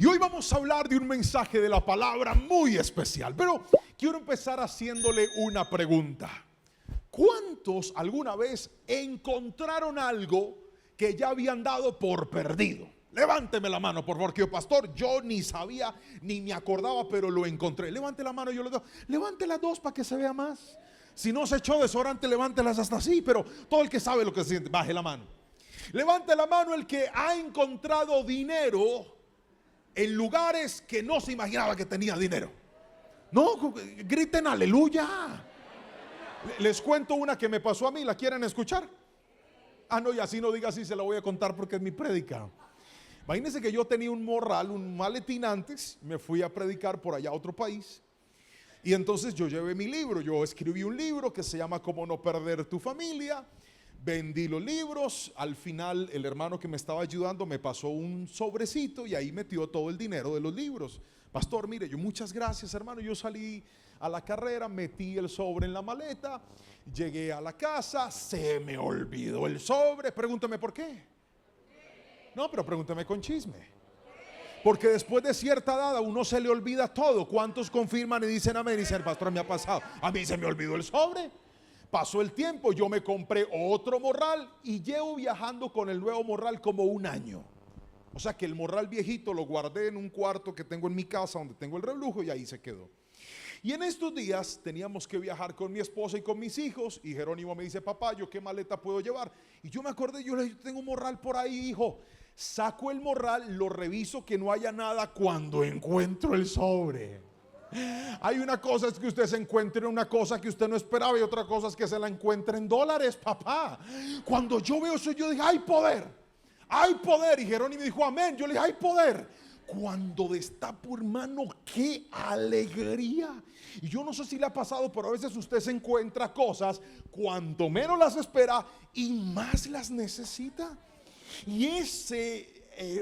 Y hoy vamos a hablar de un mensaje de la palabra muy especial. Pero quiero empezar haciéndole una pregunta. ¿Cuántos alguna vez encontraron algo que ya habían dado por perdido? Levánteme la mano, por favor, que yo, pastor, yo ni sabía, ni me acordaba, pero lo encontré. Levante la mano, yo le doy. Levante las dos para que se vea más. Si no se echó desodorante, levántelas hasta así. Pero todo el que sabe lo que se siente, baje la mano. Levante la mano el que ha encontrado dinero en lugares que no se imaginaba que tenía dinero. No, griten aleluya. Les cuento una que me pasó a mí. ¿La quieren escuchar? Ah, no, y así no diga así, se la voy a contar porque es mi prédica. Imagínense que yo tenía un morral, un maletín antes. Me fui a predicar por allá a otro país. Y entonces yo llevé mi libro. Yo escribí un libro que se llama Cómo no perder tu familia. Vendí los libros. Al final el hermano que me estaba ayudando me pasó un sobrecito y ahí metió todo el dinero de los libros. Pastor, mire, yo muchas gracias, hermano. Yo salí a la carrera, metí el sobre en la maleta, llegué a la casa, se me olvidó el sobre. Pregúntame por qué. No, pero pregúntame con chisme. Porque después de cierta edad a uno se le olvida todo. ¿Cuántos confirman y dicen amén? Y dicen, pastor, me ha pasado. A mí se me olvidó el sobre. Pasó el tiempo, yo me compré otro morral y llevo viajando con el nuevo morral como un año. O sea que el morral viejito lo guardé en un cuarto que tengo en mi casa donde tengo el reblujo y ahí se quedó. Y en estos días teníamos que viajar con mi esposa y con mis hijos y Jerónimo me dice, papá, ¿yo qué maleta puedo llevar? Y yo me acordé, yo le dije, yo tengo un morral por ahí, hijo. Saco el morral, lo reviso que no haya nada cuando encuentro el sobre. Hay una cosa es que usted se encuentre una cosa que usted no esperaba y otra cosa es que se la encuentre en dólares, papá. Cuando yo veo eso yo dije, hay poder, hay poder. Y Jerónimo dijo, amén. Yo le dije, hay poder. Cuando destapo, hermano, qué alegría. Y yo no sé si le ha pasado, pero a veces usted se encuentra cosas cuanto menos las espera y más las necesita. Y ese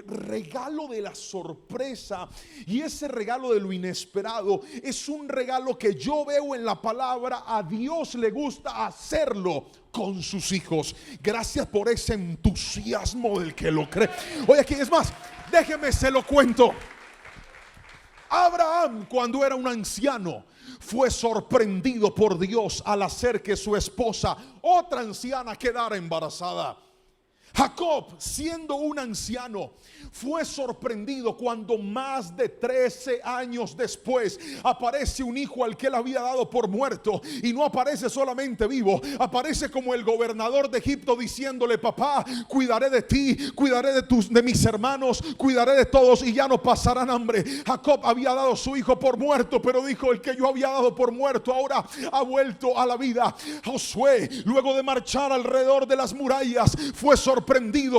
regalo de la sorpresa y ese regalo de lo inesperado es un regalo que yo veo en la palabra. A Dios le gusta hacerlo con sus hijos. Gracias por ese entusiasmo del que lo cree. Oye, aquí es más, déjeme se lo cuento. Abraham, cuando era un anciano, fue sorprendido por Dios al hacer que su esposa, otra anciana, quedara embarazada. Jacob, siendo un anciano, fue sorprendido cuando más de 13 años después aparece un hijo al que él había dado por muerto. Y no aparece solamente vivo, aparece como el gobernador de Egipto diciéndole, papá, cuidaré de ti, cuidaré de mis hermanos, cuidaré de todos y ya no pasarán hambre. Jacob había dado a su hijo por muerto, pero dijo, el que yo había dado por muerto ahora ha vuelto a la vida. Josué, luego de marchar alrededor de las murallas, fue sorprendido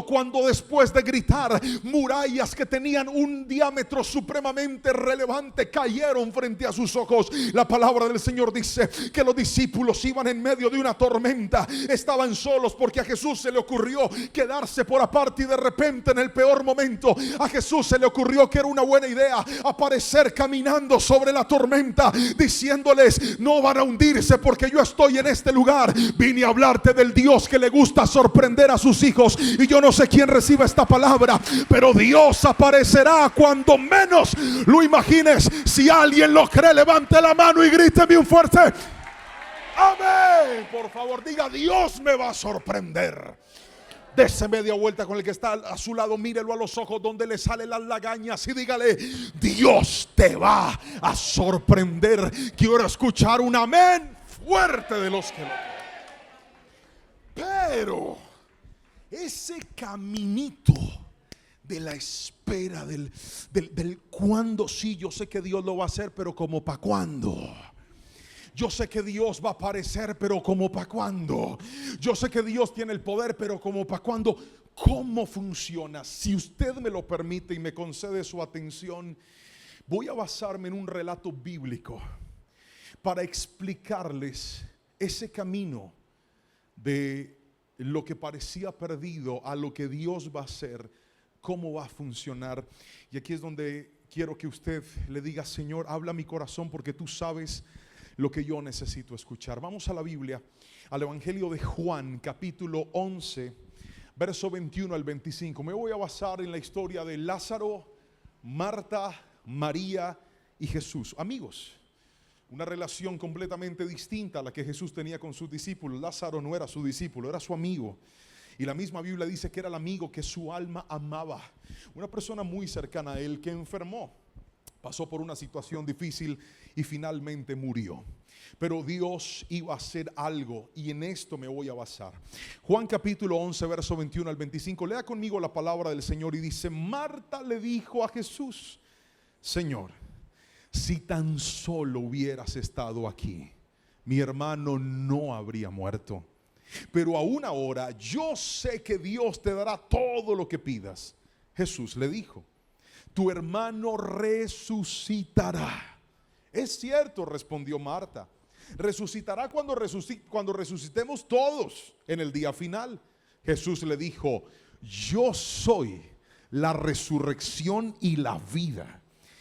cuando después de gritar, murallas que tenían un diámetro supremamente relevante cayeron frente a sus ojos. La palabra del Señor dice que los discípulos iban en medio de una tormenta, estaban solos porque a Jesús se le ocurrió quedarse por aparte y de repente en el peor momento a Jesús se le ocurrió que era una buena idea aparecer caminando sobre la tormenta diciéndoles, no van a hundirse porque yo estoy en este lugar. Vine a hablarte del Dios que le gusta sorprender a sus hijos. Y yo no sé quién recibe esta palabra, pero Dios aparecerá cuando menos lo imagines. Si alguien lo cree, levante la mano y gríteme un fuerte amén. Por favor, diga, Dios me va a sorprender. Dese media vuelta con el que está a su lado, mírelo a los ojos donde le salen las lagañas y dígale, Dios te va a sorprender. Quiero escuchar un amén fuerte de los que lo creen. Pero ese caminito de la espera del cuándo, sí, yo sé que Dios lo va a hacer, pero como para cuándo. Yo sé que Dios va a aparecer, pero como para cuándo. Yo sé que Dios tiene el poder, pero como para cuándo. ¿Cómo funciona? Si usted me lo permite y me concede su atención, voy a basarme en un relato bíblico para explicarles ese camino de lo que parecía perdido a lo que Dios va a hacer, cómo va a funcionar. Y aquí es donde quiero que usted le diga, Señor, habla mi corazón porque tú sabes lo que yo necesito escuchar. Vamos a la Biblia, al Evangelio de Juan, capítulo 11, verso 21 al 25. Me voy a basar en la historia de Lázaro, Marta, María y Jesús, amigos. Una relación completamente distinta a la que Jesús tenía con sus discípulos. Lázaro no era su discípulo, era su amigo. Y la misma Biblia dice que era el amigo que su alma amaba. Una persona muy cercana a él que enfermó, pasó por una situación difícil y finalmente murió. Pero Dios iba a hacer algo, y en esto me voy a basar. Juan capítulo 11, verso 21 al 25. Lea conmigo la palabra del Señor y dice: Marta le dijo a Jesús: Señor, si tan solo hubieras estado aquí, mi hermano no habría muerto. Pero aún ahora yo sé que Dios te dará todo lo que pidas. Jesús le dijo: tu hermano resucitará. Es cierto, respondió Marta. Resucitará cuando resucitemos todos en el día final. Jesús le dijo: yo soy la resurrección y la vida.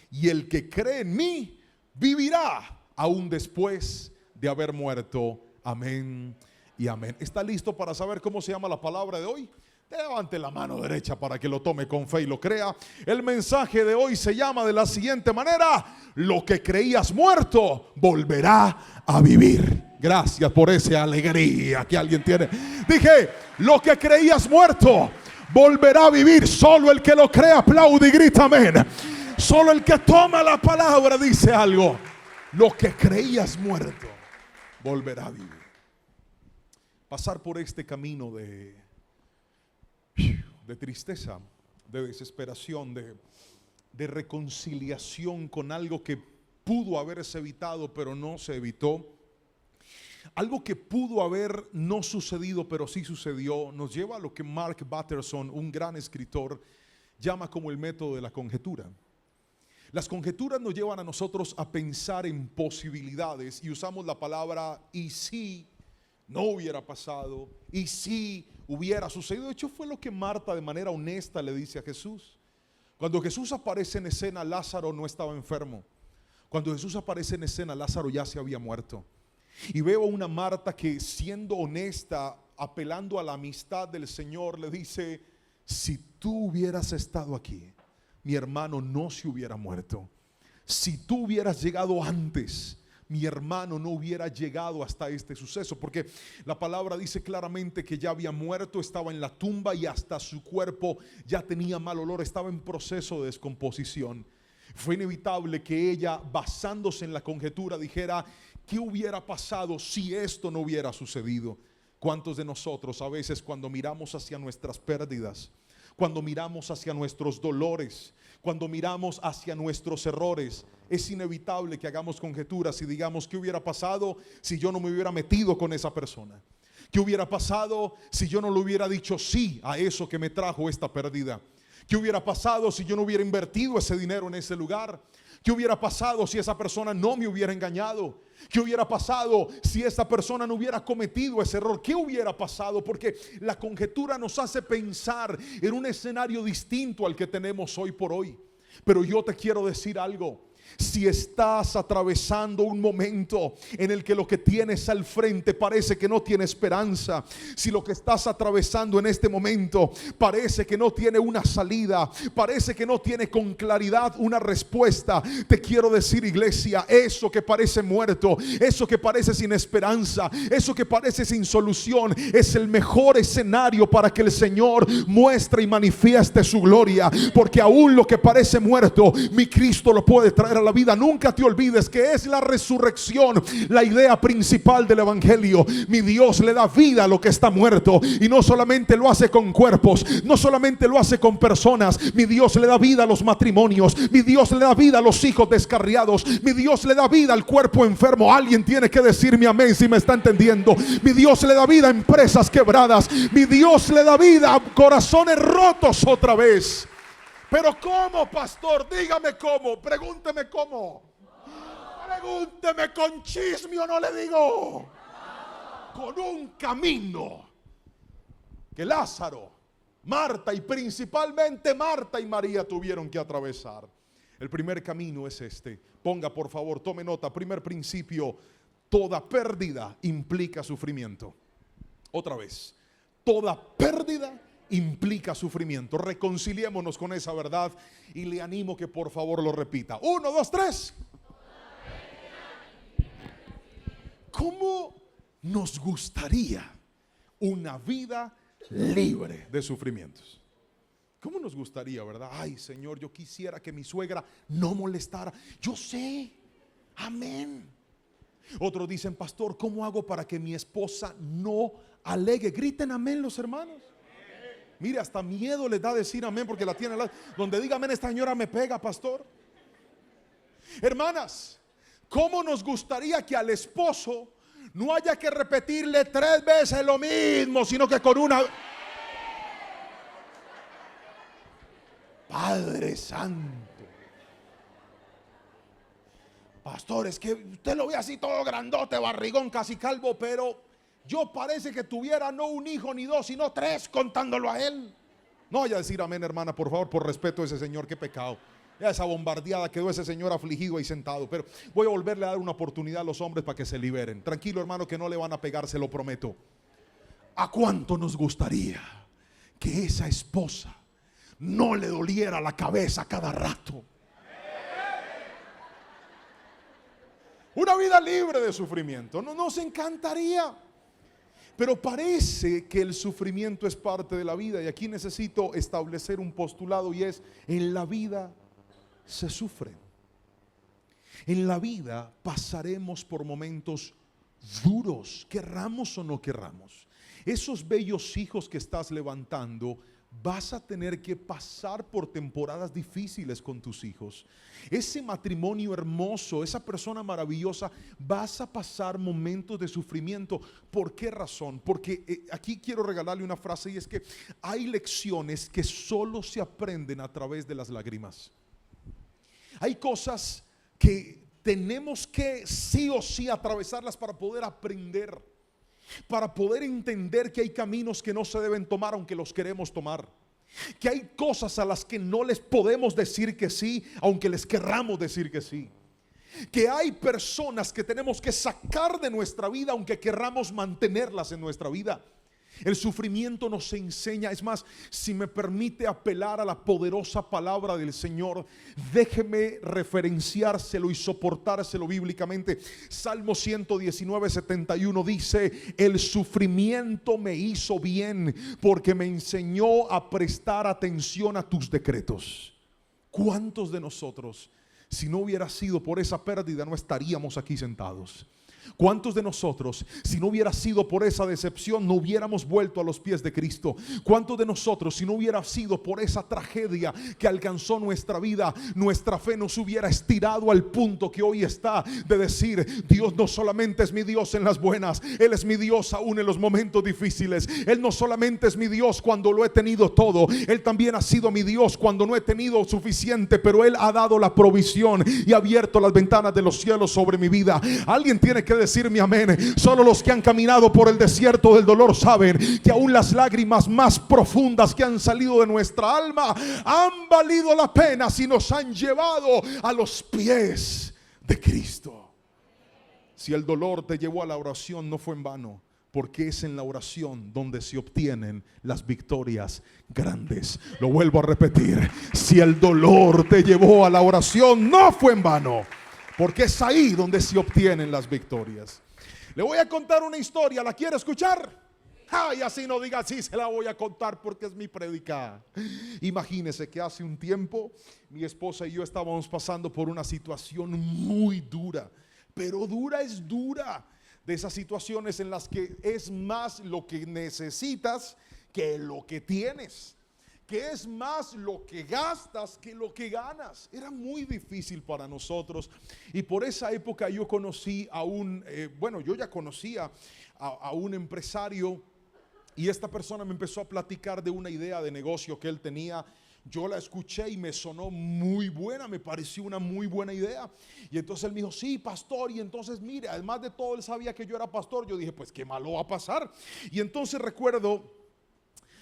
Y el que cree en mí vivirá aún después de haber muerto. Amén y amén. ¿Está listo para saber cómo se llama la palabra de hoy? Levante la mano derecha para que lo tome con fe y lo crea. El mensaje de hoy se llama de la siguiente manera: lo que creías muerto volverá a vivir. Gracias por esa alegría que alguien tiene. Dije, lo que creías muerto volverá a vivir. Solo el que lo cree aplaude y grita amén. Solo el que toma la palabra dice algo. Lo que creías muerto volverá a vivir. Pasar por este camino de tristeza, de desesperación, de reconciliación con algo que pudo haberse evitado pero no se evitó, algo que pudo haber no sucedido pero sí sucedió, nos lleva a lo que Mark Batterson, un gran escritor, llama como el método de la conjetura. Las conjeturas nos llevan a nosotros a pensar en posibilidades y usamos la palabra y si no hubiera pasado, y si hubiera sucedido. De hecho, fue lo que Marta de manera honesta le dice a Jesús. Cuando Jesús aparece en escena, Lázaro no estaba enfermo. Cuando Jesús aparece en escena, Lázaro ya se había muerto. Y veo a una Marta que, siendo honesta, apelando a la amistad del Señor, le dice: si tú hubieras estado aquí, mi hermano no se hubiera muerto. Si tú hubieras llegado antes, mi hermano no hubiera llegado hasta este suceso. Porque la palabra dice claramente que ya había muerto, estaba en la tumba y hasta su cuerpo ya tenía mal olor, estaba en proceso de descomposición. Fue inevitable que ella, basándose en la conjetura, dijera: ¿qué hubiera pasado si esto no hubiera sucedido? ¿Cuántos de nosotros a veces, cuando miramos hacia nuestras pérdidas, cuando miramos hacia nuestros dolores, cuando miramos hacia nuestros errores, es inevitable que hagamos conjeturas y digamos: ¿qué hubiera pasado si yo no me hubiera metido con esa persona? ¿Qué hubiera pasado si yo no le hubiera dicho sí a eso que me trajo esta pérdida? ¿Qué hubiera pasado si yo no hubiera invertido ese dinero en ese lugar? ¿Qué hubiera pasado si esa persona no me hubiera engañado? ¿Qué hubiera pasado si esa persona no hubiera cometido ese error? ¿Qué hubiera pasado? Porque la conjetura nos hace pensar en un escenario distinto al que tenemos hoy por hoy. Pero yo te quiero decir algo. Si estás atravesando un momento en el que lo que tienes al frente parece que no tiene esperanza, si lo que estás atravesando en este momento parece que no tiene una salida, parece que no tiene con claridad una respuesta, te quiero decir, iglesia, eso que parece muerto, eso que parece sin esperanza, eso que parece sin solución, es el mejor escenario para que el Señor muestre y manifieste su gloria. Porque aún lo que parece muerto, mi Cristo lo puede traer a la vida. Nunca te olvides que es la resurrección la idea principal del evangelio. Mi Dios le da vida a lo que está muerto, y no solamente lo hace con cuerpos, no solamente lo hace con personas. Mi Dios le da vida a los matrimonios, mi Dios le da vida a los hijos descarriados, mi Dios le da vida al cuerpo enfermo. Alguien tiene que decirme amén si me está entendiendo. Mi Dios le da vida a empresas quebradas, mi Dios le da vida a corazones rotos otra vez. Pero ¿cómo, pastor? Dígame cómo, pregúnteme cómo. Pregúnteme con chisme o no le digo. Con un camino que Lázaro, Marta y principalmente Marta y María tuvieron que atravesar. El primer camino es este. Ponga por favor, tome nota. Primer principio: toda pérdida implica sufrimiento. Otra vez, toda pérdida implica sufrimiento. Reconciliémonos con esa verdad y le animo que por favor lo repita. 1, 2, 3. ¿Cómo nos gustaría una vida libre de sufrimientos? ¿Cómo nos gustaría, verdad? Ay, Señor, yo quisiera que mi suegra no molestara. Yo sé, amén. Otros dicen, pastor, ¿cómo hago para que mi esposa no alegue? Griten amén los hermanos. Mire, hasta miedo les da decir amén porque la tiene al lado. Donde diga amén, esta señora me pega, pastor. Hermanas, ¿cómo nos gustaría que al esposo no haya que repetirle 3 veces lo mismo, sino que con una... Padre Santo. Pastor, es que usted lo ve así todo grandote, barrigón, casi calvo, pero yo parece que tuviera no un hijo ni 2, sino 3 contándolo a él. No vaya a decir amén, hermana, por favor, por respeto a ese señor, qué pecado. Ya esa bombardeada quedó ese señor afligido ahí sentado. Pero voy a volverle a dar una oportunidad a los hombres para que se liberen. Tranquilo, hermano, que no le van a pegar, se lo prometo. ¿A cuánto nos gustaría que esa esposa no le doliera la cabeza cada rato? Una vida libre de sufrimiento. No nos encantaría. Pero parece que el sufrimiento es parte de la vida. Y aquí necesito establecer un postulado, y es: en la vida se sufre. En la vida pasaremos por momentos duros, querramos o no querramos. Esos bellos hijos que estás levantando, vas a tener que pasar por temporadas difíciles con tus hijos. Ese matrimonio hermoso, esa persona maravillosa, vas a pasar momentos de sufrimiento. ¿Por qué razón? Porque aquí quiero regalarle una frase, y es que hay lecciones que solo se aprenden a través de las lágrimas. Hay cosas que tenemos que sí o sí atravesarlas para poder aprender, para poder entender que hay caminos que no se deben tomar aunque los queremos tomar, que hay cosas a las que no les podemos decir que sí aunque les querramos decir que sí, que hay personas que tenemos que sacar de nuestra vida aunque querramos mantenerlas en nuestra vida. El sufrimiento nos enseña, es más, si me permite apelar a la poderosa palabra del Señor, déjeme referenciárselo y soportárselo bíblicamente. Salmo 119, 71 dice: el sufrimiento me hizo bien, porque me enseñó a prestar atención a tus decretos. ¿Cuántos de nosotros, si no hubiera sido por esa pérdida, no estaríamos aquí sentados? ¿Cuántos de nosotros, si no hubiera sido por esa decepción, no hubiéramos vuelto a los pies de Cristo? ¿Cuántos de nosotros, si no hubiera sido por esa tragedia que alcanzó nuestra vida, nuestra fe nos hubiera estirado al punto que hoy está, de decir: Dios no solamente es mi Dios en las buenas, Él es mi Dios aún en los momentos difíciles. Él no solamente es mi Dios cuando lo he tenido todo, Él también ha sido mi Dios cuando no he tenido suficiente, pero Él ha dado la provisión y ha abierto las ventanas de los cielos sobre mi vida. Alguien tiene que decirme amén. Solo los que han caminado por el desierto del dolor saben que aún las lágrimas más profundas que han salido de nuestra alma han valido la pena si nos han llevado a los pies de Cristo. Si el dolor te llevó a la oración, no fue en vano, porque es en la oración donde se obtienen las victorias grandes. Lo vuelvo a repetir: si el dolor te llevó a la oración, no fue en vano, porque es ahí donde se obtienen las victorias. Le voy a contar una historia. ¿La quiere escuchar? Ay, así no diga sí, se la voy a contar porque es mi predicada. Imagínese que hace un tiempo mi esposa y yo estábamos pasando por una situación muy dura. Pero dura es dura. De esas situaciones en las que es más lo que necesitas que lo que tienes, que es más lo que gastas que lo que ganas. Era muy difícil para nosotros. Y por esa época yo conocí a yo ya conocía a un empresario, y esta persona me empezó a platicar de una idea de negocio que él tenía. Yo la escuché y me sonó muy buena, me pareció una muy buena idea. Y entonces él me dijo: sí, pastor. Y entonces, mire, además de todo, él sabía que yo era pastor. Yo dije: pues qué malo va a pasar. Y entonces recuerdo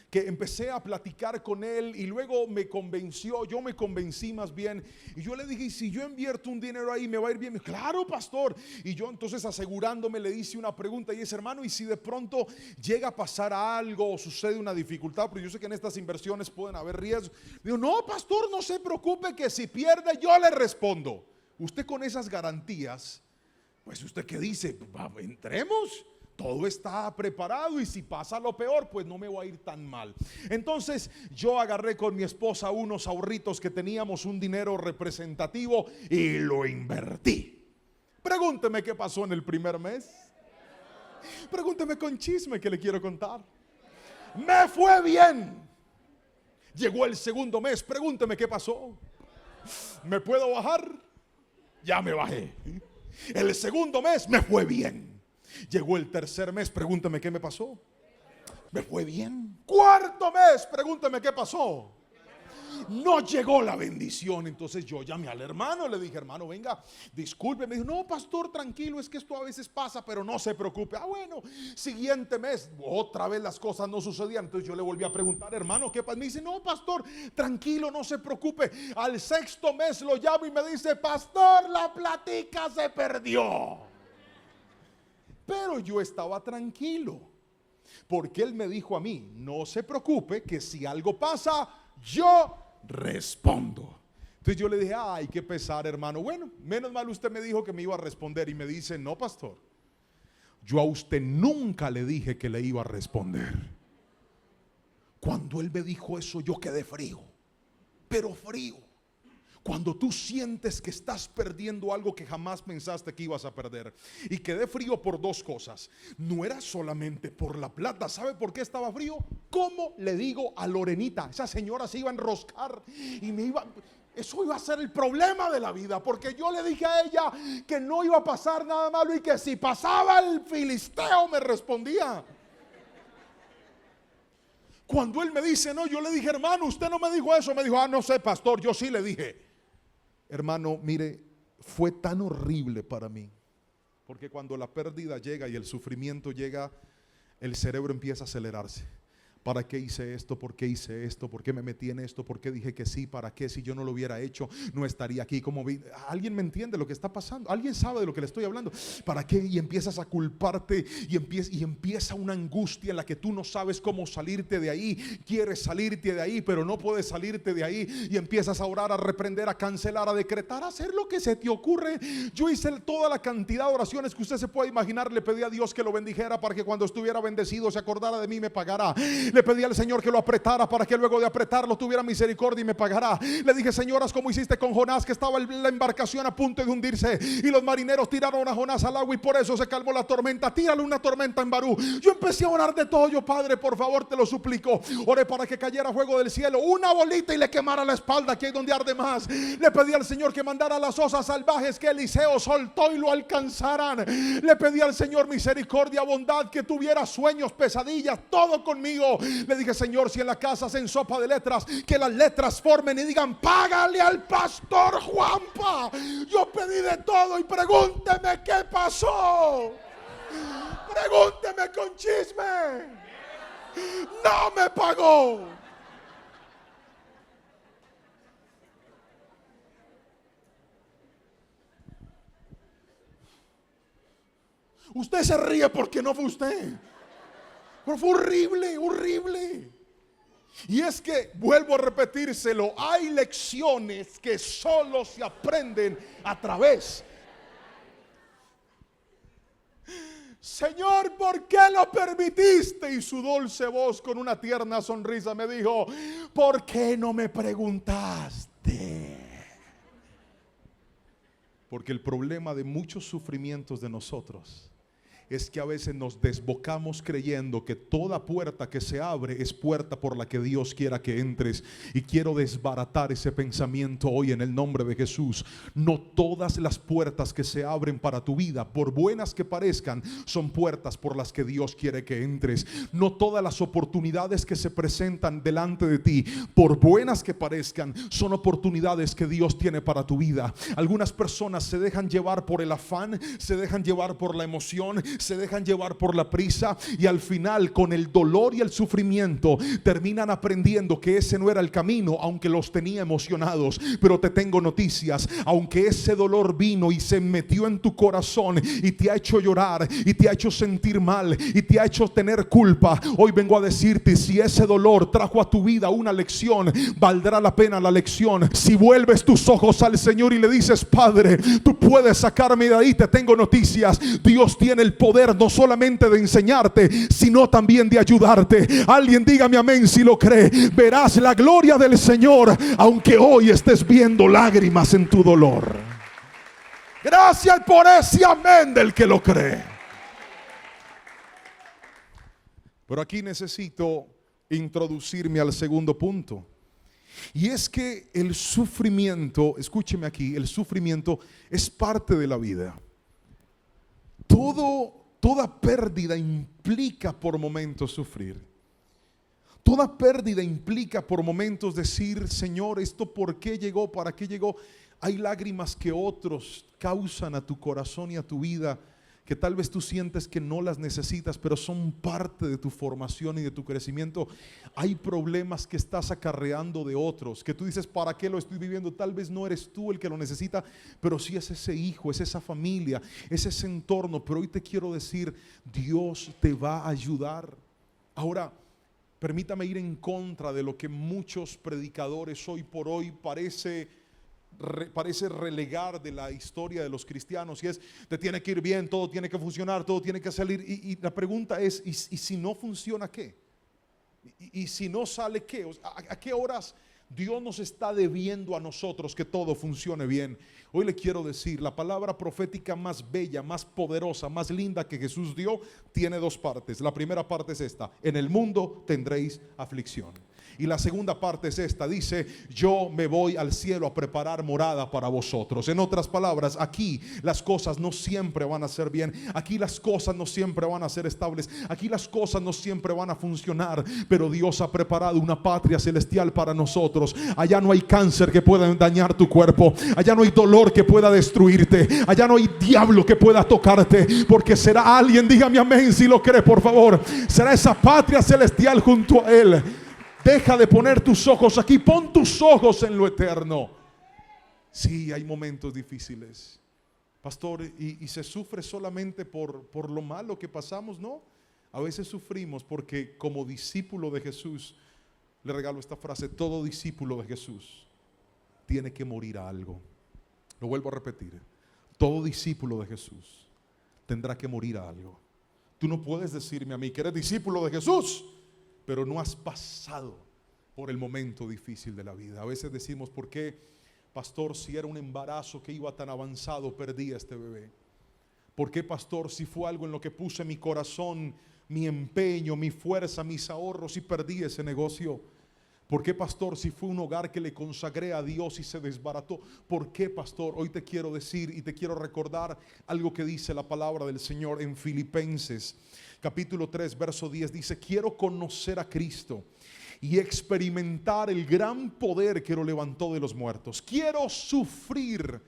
que empecé a platicar con él y luego me convenció, yo me convencí más bien, y yo le dije, ¿y si yo invierto un dinero ahí me va a ir bien? Me dijo, claro, pastor. Y yo entonces, asegurándome, le hice una pregunta y dice, hermano, ¿y si de pronto llega a pasar algo o sucede una dificultad? Porque yo sé que en estas inversiones pueden haber riesgos. Digo, no, pastor, no se preocupe, que si pierde yo le respondo. Usted con esas garantías, pues usted qué dice, entremos. Todo está preparado y si pasa lo peor, pues no me va a ir tan mal. Entonces yo agarré con mi esposa unos ahorritos que teníamos, un dinero representativo, y lo invertí. Pregúnteme qué pasó en el primer mes. Pregúnteme con chisme que le quiero contar. Me fue bien. Llegó el segundo mes, pregúnteme qué pasó. ¿Me puedo bajar? Ya me bajé. El segundo mes me fue bien. Llegó el tercer mes, pregúntame qué me pasó. Me fue bien. Cuarto mes, pregúntame qué pasó. No llegó la bendición. Entonces yo llamé al hermano, le dije, hermano, venga, disculpe. Me dijo, no, pastor, tranquilo, es que esto a veces pasa, pero no se preocupe. Ah, bueno, siguiente mes, otra vez las cosas no sucedían. Entonces yo le volví a preguntar, hermano, ¿qué pasa? Me dice, no, pastor, tranquilo, no se preocupe. Al sexto mes lo llamo y me dice, pastor, la platica se perdió. Pero yo estaba tranquilo, porque él me dijo a mí, no se preocupe, que si algo pasa, yo respondo. Entonces yo le dije, ay, qué pesar, hermano. Bueno, menos mal usted me dijo que me iba a responder. Y me dice, no, pastor, yo a usted nunca le dije que le iba a responder. Cuando él me dijo eso, yo quedé frío, pero frío. Cuando tú sientes que estás perdiendo algo que jamás pensaste que ibas a perder. Y quedé frío por dos cosas. No era solamente por la plata. ¿Sabe por qué estaba frío? ¿Cómo le digo a Lorenita? Esa señora se iba a enroscar y eso iba a ser el problema de la vida, porque yo le dije a ella que no iba a pasar nada malo y que si pasaba el filisteo me respondía. Cuando él me dice no, yo le dije, hermano, usted no me dijo eso. Me dijo, ah, no sé, pastor, yo sí le dije. Hermano, mire, fue tan horrible para mí, porque cuando la pérdida llega y el sufrimiento llega, el cerebro empieza a acelerarse. ¿Para qué hice esto? ¿Por qué hice esto? ¿Por qué me metí en esto? ¿Por qué dije que sí? ¿Para qué? Si yo no lo hubiera hecho, no estaría aquí. ¿Alguien me entiende lo que está pasando? ¿Alguien sabe de lo que le estoy hablando? ¿Para qué? Y empiezas a culparte y empieza una angustia en la que tú no sabes cómo salirte de ahí. Quieres salirte de ahí, pero no puedes salirte de ahí. Y empiezas a orar, a reprender, a cancelar, a decretar, a hacer lo que se te ocurre. Yo hice toda la cantidad de oraciones que usted se puede imaginar. Le pedí a Dios que lo bendijera para que cuando estuviera bendecido se acordara de mí y me pagara. Le pedí al Señor que lo apretara para que luego de apretarlo tuviera misericordia y me pagará. Le dije, señoras, como hiciste con Jonás, que estaba la embarcación a punto de hundirse y los marineros tiraron a Jonás al agua y por eso se calmó la tormenta. Tírale una tormenta en Barú. Yo empecé a orar de todo. Yo, Padre, por favor, te lo suplico. Oré para que cayera fuego del cielo, una bolita, y le quemara la espalda, aquí es donde arde más. Le pedí al Señor que mandara las osas salvajes que Eliseo soltó y lo alcanzaran. Le pedí al Señor misericordia, bondad, que tuviera sueños, pesadillas, todo conmigo. Le dije, Señor, si en la casa hacen sopa de letras, que las letras formen y digan, págale al pastor Juanpa. Yo pedí de todo y pregúnteme qué pasó. Pregúnteme con chisme. No me pagó. Usted se ríe porque no fue usted. Pero fue horrible, horrible. Y es que, vuelvo a repetírselo, hay lecciones que solo se aprenden a través. Señor, ¿por qué lo permitiste? Y su dulce voz con una tierna sonrisa me dijo, ¿por qué no me preguntaste? Porque el problema de muchos sufrimientos de nosotros es que a veces nos desbocamos creyendo que toda puerta que se abre es puerta por la que Dios quiera que entres. Y quiero desbaratar ese pensamiento hoy en el nombre de Jesús. No todas las puertas que se abren para tu vida, por buenas que parezcan, son puertas por las que Dios quiere que entres. No todas las oportunidades que se presentan delante de ti, por buenas que parezcan, son oportunidades que Dios tiene para tu vida. Algunas personas se dejan llevar por el afán, se dejan llevar por la emoción, se dejan llevar por la prisa y al final, con el dolor y el sufrimiento, terminan aprendiendo que ese no era el camino, aunque los tenía emocionados. Pero te tengo noticias: aunque ese dolor vino y se metió en tu corazón y te ha hecho llorar y te ha hecho sentir mal y te ha hecho tener culpa, hoy vengo a decirte: si ese dolor trajo a tu vida una lección, valdrá la pena la lección. Si vuelves tus ojos al Señor y le dices: Padre, tú puedes sacarme de ahí, te tengo noticias: Dios tiene el poder no solamente de enseñarte, sino también de ayudarte. Alguien dígame amén si lo cree. Verás la gloria del Señor, aunque hoy estés viendo lágrimas en tu dolor. Gracias por ese amén del que lo cree. Pero aquí necesito introducirme al segundo punto. Y es que el sufrimiento, escúcheme aquí, el sufrimiento es parte de la vida. Toda pérdida implica por momentos sufrir. Toda pérdida implica por momentos decir: Señor, ¿esto por qué llegó? ¿Para qué llegó? Hay lágrimas que otros causan a tu corazón y a tu vida, que tal vez tú sientes que no las necesitas, pero son parte de tu formación y de tu crecimiento. Hay problemas que estás acarreando de otros, que tú dices: ¿para qué lo estoy viviendo? Tal vez no eres tú el que lo necesita, pero sí es ese hijo, es esa familia, es ese entorno. Pero hoy te quiero decir: Dios te va a ayudar. Ahora, permítame ir en contra de lo que muchos predicadores hoy por hoy parece relegar de la historia de los cristianos, y es: te tiene que ir bien, todo tiene que funcionar, todo tiene que salir. Y la pregunta es: ¿y si no funciona qué? ¿Y si no sale qué? ¿A qué horas Dios nos está debiendo a nosotros que todo funcione bien? Hoy le quiero decir: la palabra profética más bella, más poderosa, más linda que Jesús dio tiene dos partes. La primera parte es esta: en el mundo tendréis aflicción. Y la segunda parte es esta: dice: yo me voy al cielo a preparar morada para vosotros. En otras palabras, aquí las cosas no siempre van a ser bien. Aquí las cosas no siempre van a ser estables. Aquí las cosas no siempre van a funcionar. Pero Dios ha preparado una patria celestial para nosotros. Allá no hay cáncer que pueda dañar tu cuerpo. Allá no hay dolor que pueda destruirte. Allá no hay diablo que pueda tocarte. Porque será alguien, dígame amén si lo cree, por favor. Será esa patria celestial junto a Él. Deja de poner tus ojos aquí, pon tus ojos en lo eterno. Sí, hay momentos difíciles, pastor, y se sufre solamente por lo malo que pasamos. No, a veces sufrimos porque, como discípulo de Jesús, le regalo esta frase: todo discípulo de Jesús tiene que morir a algo. Lo vuelvo a repetir: todo discípulo de Jesús tendrá que morir a algo. Tú no puedes decirme a mí que eres discípulo de Jesús, pero no has pasado por el momento difícil de la vida. A veces decimos: ¿por qué, pastor, si era un embarazo que iba tan avanzado, perdí a este bebé? ¿Por qué, pastor, si fue algo en lo que puse mi corazón, mi empeño, mi fuerza, mis ahorros, y perdí ese negocio? ¿Por qué, pastor, si fue un hogar que le consagré a Dios y se desbarató? ¿Por qué, pastor? Hoy te quiero decir y te quiero recordar algo que dice la palabra del Señor en Filipenses capítulo 3 verso 10. Dice: quiero conocer a Cristo y experimentar el gran poder que lo levantó de los muertos. Quiero sufrir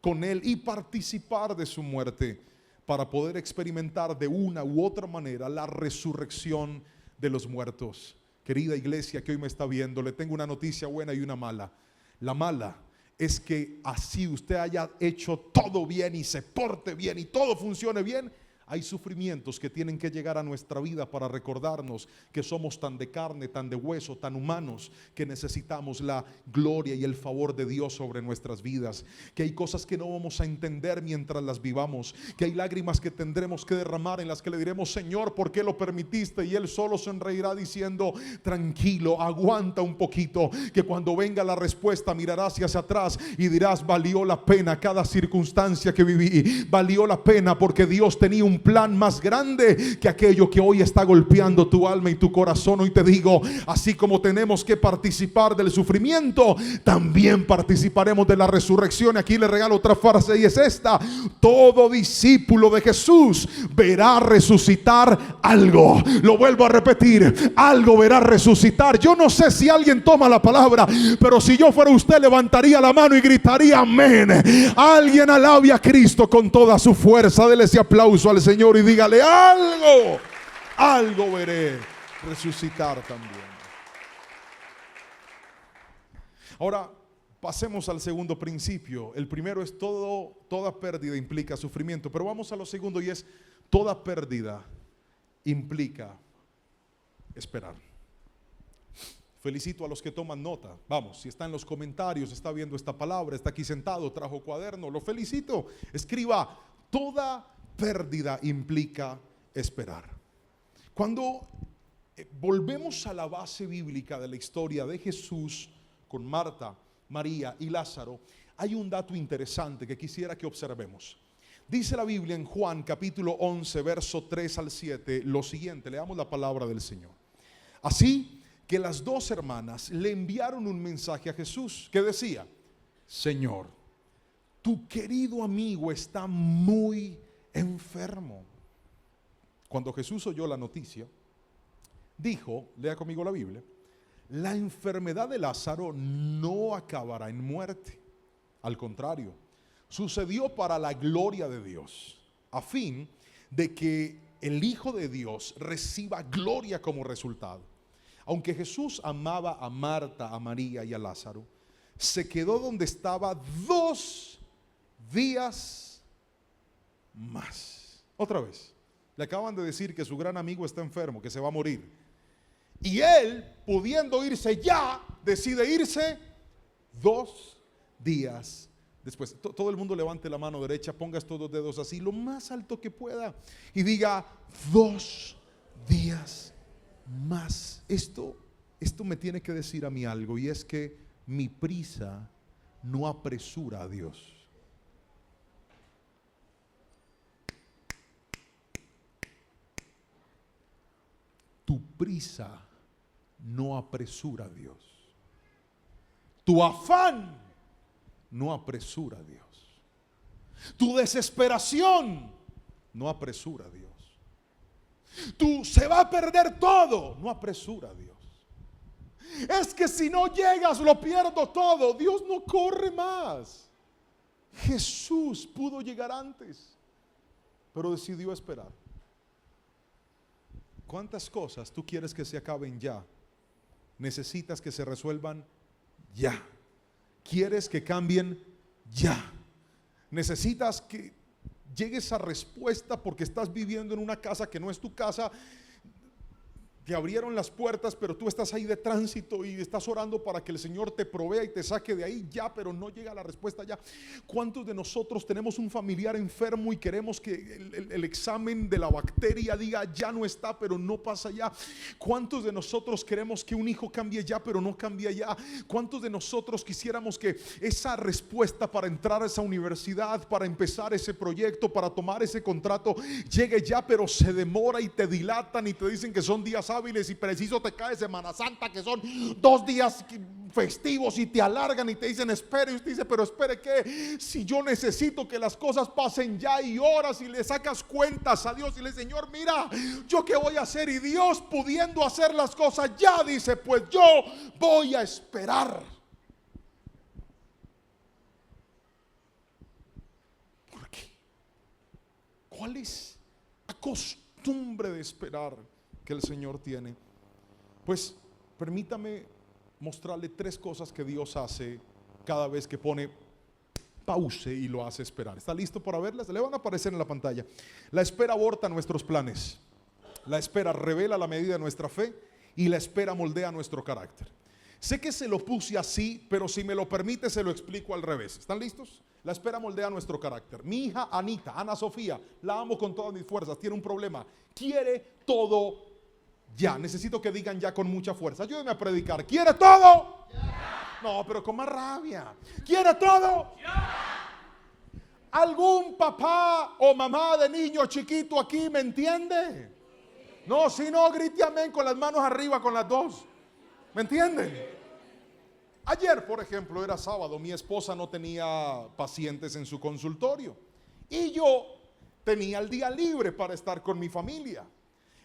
con Él y participar de su muerte, para poder experimentar de una u otra manera la resurrección de los muertos. Querida iglesia que hoy me está viendo, le tengo una noticia buena y una mala. La mala es que así usted haya hecho todo bien y se porte bien y todo funcione bien, hay sufrimientos que tienen que llegar a nuestra vida para recordarnos que somos tan de carne, tan de hueso, tan humanos, que necesitamos la gloria y el favor de Dios sobre nuestras vidas. Que hay cosas que no vamos a entender mientras las vivamos. Que hay lágrimas que tendremos que derramar, en las que le diremos: Señor, ¿por qué lo permitiste? Y Él solo sonreirá diciendo: tranquilo, aguanta un poquito, que cuando venga la respuesta mirarás hacia atrás y dirás: valió la pena cada circunstancia que viví. Valió la pena porque Dios tenía un plan más grande que aquello que hoy está golpeando tu alma y tu corazón. Hoy te digo: así como tenemos que participar del sufrimiento, también participaremos de la resurrección. Aquí le regalo otra frase y es esta: todo discípulo de Jesús verá resucitar algo. Lo vuelvo a repetir: algo verá resucitar. Yo no sé si alguien toma la palabra, pero si yo fuera usted, levantaría la mano y gritaría amén. Alguien alabe a Cristo con toda su fuerza. Dele ese aplauso al Señor. Señor y dígale: algo veré resucitar también. Ahora, pasemos al segundo principio. El primero es toda pérdida implica sufrimiento, pero vamos a lo segundo, y es: toda pérdida implica esperar. Felicito a los que toman nota. Vamos, si está en los comentarios, está viendo esta palabra, está aquí sentado, trajo cuaderno, lo felicito. Escriba: toda pérdida implica esperar. Cuando volvemos a la base bíblica de la historia de Jesús con Marta, María y Lázaro, hay un dato interesante que quisiera que observemos. Dice la Biblia en Juan capítulo 11, verso 3 al 7, lo siguiente. Leamos la palabra del Señor. Así que las dos hermanas le enviaron un mensaje a Jesús que decía: Señor, tu querido amigo está muy enfermo. Cuando Jesús oyó la noticia, dijo, lea conmigo la Biblia: la enfermedad de Lázaro no acabará en muerte. Al contrario, sucedió para la gloria de Dios, a fin de que el Hijo de Dios reciba gloria como resultado. Aunque Jesús amaba a Marta, a María y a Lázaro, se quedó donde estaba 2 días más. Otra vez, le acaban de decir que su gran amigo está enfermo, que se va a morir. Y él, pudiendo irse ya, decide irse 2 días después. Todo el mundo levante la mano derecha, ponga estos 2 dedos así, lo más alto que pueda, y diga: 2 días más. Esto me tiene que decir a mí algo, y es que mi prisa no apresura a Dios. Tu prisa no apresura a Dios. Tu afán no apresura a Dios. Tu desesperación no apresura a Dios. Tú se va a perder todo, no apresura a Dios. Es que si no llegas lo pierdo todo. Dios no corre más. Jesús pudo llegar antes, pero decidió esperar. ¿Cuántas cosas tú quieres que se acaben ya? Necesitas que se resuelvan ya. ¿Quieres que cambien ya? Necesitas que llegue esa respuesta porque estás viviendo en una casa que no es tu casa. Te abrieron las puertas, pero tú estás ahí de tránsito y estás orando para que el Señor te provea y te saque de ahí ya, pero no llega la respuesta ya. ¿Cuántos de nosotros tenemos un familiar enfermo y queremos que el examen de la bacteria diga ya no está, pero no pasa ya? ¿Cuántos de nosotros queremos que un hijo cambie ya, pero no cambia ya? ¿Cuántos de nosotros quisiéramos que esa respuesta para entrar a esa universidad, para empezar ese proyecto, para tomar ese contrato, llegue ya, pero se demora y te dilatan y te dicen que son días hábiles y preciso te cae Semana Santa, que son 2 días festivos, y te alargan y te dicen espere, y usted dice: pero espere que si yo necesito que las cosas pasen ya, y oras y le sacas cuentas a Dios y le dices: Señor, mira, yo qué voy a hacer, y Dios, pudiendo hacer las cosas ya, dice: pues yo voy a esperar. ¿Por qué? ¿Cuál es la costumbre de esperar que el Señor tiene? Pues permítame mostrarle 3 cosas que Dios hace cada vez que pone pause y lo hace esperar. ¿Está listo para verlas? Le van a aparecer en la pantalla. La espera aborta nuestros planes. La espera revela la medida de nuestra fe, y la espera moldea nuestro carácter. Sé que se lo puse así, pero si me lo permite se lo explico al revés. ¿Están listos? La espera moldea nuestro carácter. Mi hija Anita, Ana Sofía, la amo con todas mis fuerzas, tiene un problema. Quiere todo ya. Necesito que digan ya con mucha fuerza. Ayúdenme a predicar. ¿Quiere todo? Ya. No, pero con más rabia. ¿Quiere todo? Ya. ¿Algún papá o mamá de niño chiquito aquí me entiende? No, si no, grite amén con las manos arriba, con las 2. ¿Me entienden? Ayer, por ejemplo, era sábado, mi esposa no tenía pacientes en su consultorio y yo tenía el día libre para estar con mi familia.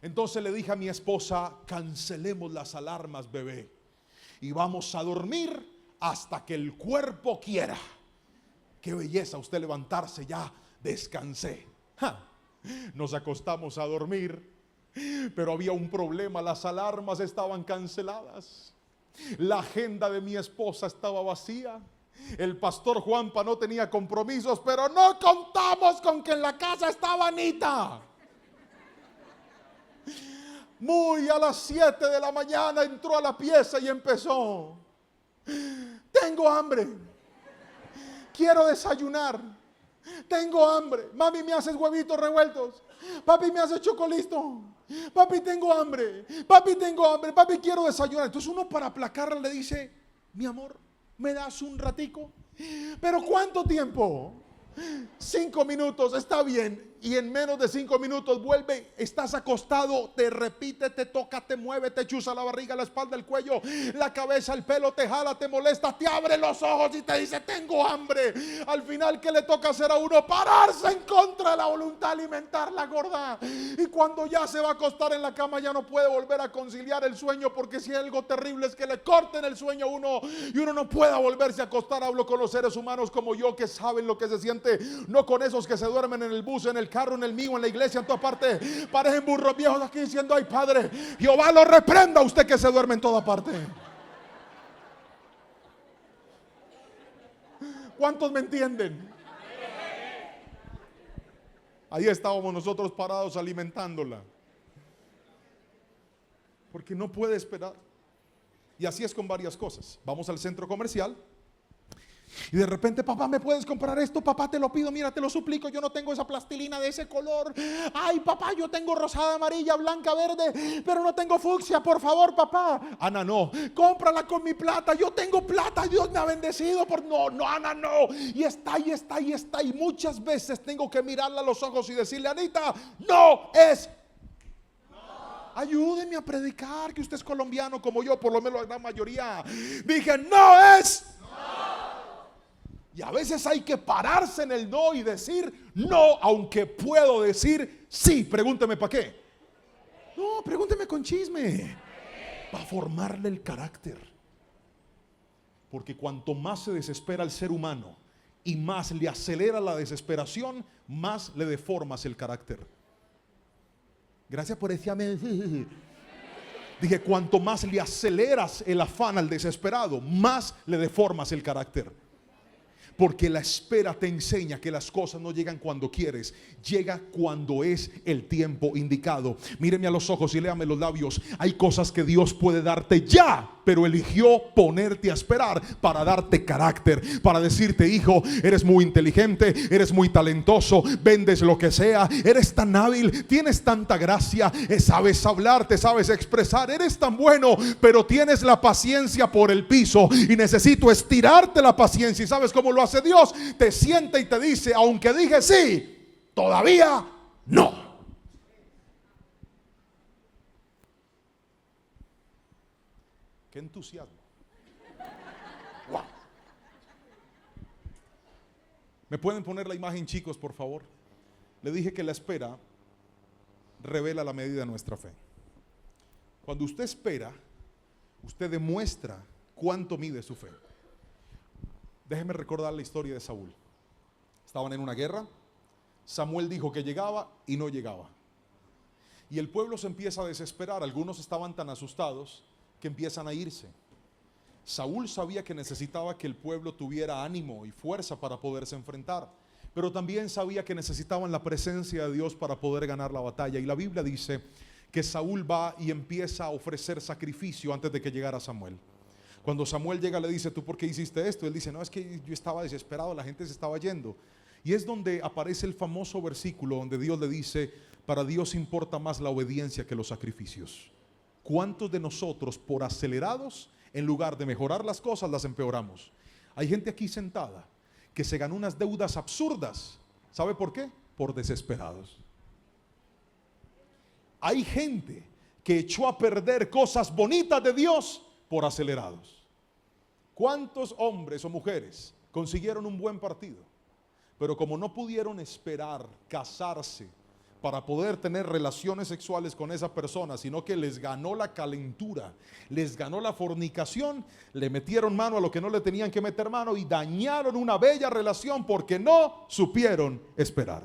Entonces le dije a mi esposa: cancelemos las alarmas, bebé, y vamos a dormir hasta que el cuerpo quiera. Qué belleza usted levantarse, ya descansé. Nos acostamos a dormir, pero había un problema, las alarmas estaban canceladas. La agenda de mi esposa estaba vacía. El pastor Juanpa no tenía compromisos, pero no contamos con que en la casa estaba Anita. Muy a las 7 de la mañana entró a la pieza y empezó: tengo hambre, quiero desayunar, tengo hambre, mami me haces huevitos revueltos, papi me hace chocolito, papi tengo hambre, papi quiero desayunar. Entonces uno, para aplacarla, le dice: mi amor, ¿me das un ratico? ¿Pero cuánto tiempo? 5 minutos, está bien. Y en menos de 5 minutos vuelve, estás acostado, te repite, te toca, te mueve, te chuza la barriga, la espalda, el cuello, la cabeza, el pelo, te jala, te molesta, te abre los ojos y te dice: tengo hambre. Al final, ¿qué le toca hacer a uno? Pararse en contra de la voluntad, alimentar la gorda. Y cuando ya se va a acostar en la cama, ya no puede volver a conciliar el sueño, porque si hay algo terrible es que le corten el sueño a uno y uno no pueda volverse a acostar. Hablo con los seres humanos como yo, que saben lo que se siente, no con esos que se duermen en el bus, en el carro, en el mío, en la iglesia, en todas partes. Parecen burros viejos aquí diciendo: ay, Padre, Jehová lo reprenda a usted que se duerme en toda parte. ¿Cuántos me entienden? Ahí estábamos nosotros parados alimentándola, porque no puede esperar. Y así es con varias cosas. Vamos al centro comercial y de repente: papá, ¿me puedes comprar esto? Papá, te lo pido, mira, te lo suplico, yo no tengo esa plastilina de ese color. Ay, papá, yo tengo rosada, amarilla, blanca, verde, pero no tengo fucsia, por favor, papá. Ana, no, cómprala con mi plata, yo tengo plata, Dios me ha bendecido. No, Ana, no. Y está. Y muchas veces tengo que mirarla a los ojos y decirle: Anita, no es. Ayúdeme a predicar, que usted es colombiano como yo, por lo menos la gran mayoría. Dije: no es. Y a veces hay que pararse en el no y decir no, aunque puedo decir sí. Pregúnteme para qué. No, pregúnteme con chisme. Para formarle el carácter. Porque cuanto más se desespera el ser humano y más le acelera la desesperación, más le deformas el carácter. Gracias por ese amén. Dije: cuanto más le aceleras el afán al desesperado, más le deformas el carácter. Porque la espera te enseña que las cosas no llegan cuando quieres, llega cuando es el tiempo indicado. Míreme a los ojos y léame los labios. Hay cosas que Dios puede darte ya, pero eligió ponerte a esperar para darte carácter, para decirte: hijo, eres muy inteligente, eres muy talentoso, vendes lo que sea, eres tan hábil, tienes tanta gracia, sabes hablar, te sabes expresar, eres tan bueno, pero tienes la paciencia por el piso y necesito estirarte la paciencia. ¿Y sabes cómo lo hace Dios? Te sienta y te dice: aunque dije sí, todavía no. ¡Qué entusiasmo! ¡Wow! ¿Me pueden poner la imagen, chicos, por favor? Le dije que la espera revela la medida de nuestra fe. Cuando usted espera, usted demuestra cuánto mide su fe. Déjeme recordar la historia de Saúl. Estaban en una guerra. Samuel dijo que llegaba y no llegaba. Y el pueblo se empieza a desesperar. Algunos estaban tan asustados que empiezan a irse. Saúl sabía que necesitaba que el pueblo tuviera ánimo y fuerza para poderse enfrentar, pero también sabía que necesitaban la presencia de Dios para poder ganar la batalla. Y la Biblia dice que Saúl va y empieza a ofrecer sacrificio antes de que llegara Samuel. Cuando Samuel llega, le dice: ¿tú por qué hiciste esto? Él dice: no, es que yo estaba desesperado, la gente se estaba yendo. Y es donde aparece el famoso versículo donde Dios le dice: para Dios importa más la obediencia que los sacrificios. ¿Cuántos de nosotros, por acelerados, en lugar de mejorar las cosas, las empeoramos? Hay gente aquí sentada que se ganó unas deudas absurdas. ¿Sabe por qué? Por desesperados. Hay gente que echó a perder cosas bonitas de Dios por acelerados. ¿Cuántos hombres o mujeres consiguieron un buen partido, pero como no pudieron esperar casarse para poder tener relaciones sexuales con esa persona, sino que les ganó la calentura, les ganó la fornicación, le metieron mano a lo que no le tenían que meter mano y dañaron una bella relación porque no supieron esperar?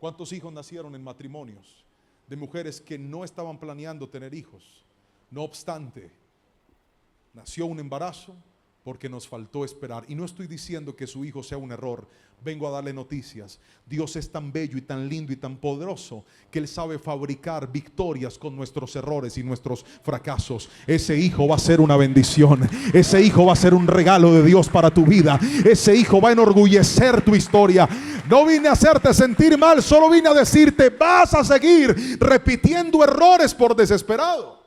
¿Cuántos hijos nacieron en matrimonios de mujeres que no estaban planeando tener hijos? No obstante, nació un embarazo porque nos faltó esperar. Y no estoy diciendo que su hijo sea un error. Vengo a darle noticias. Dios es tan bello y tan lindo y tan poderoso que Él sabe fabricar victorias con nuestros errores y nuestros fracasos. Ese hijo va a ser una bendición. Ese hijo va a ser un regalo de Dios para tu vida. Ese hijo va a enorgullecer tu historia. No vine a hacerte sentir mal, solo vine a decirte: vas a seguir repitiendo errores por desesperado.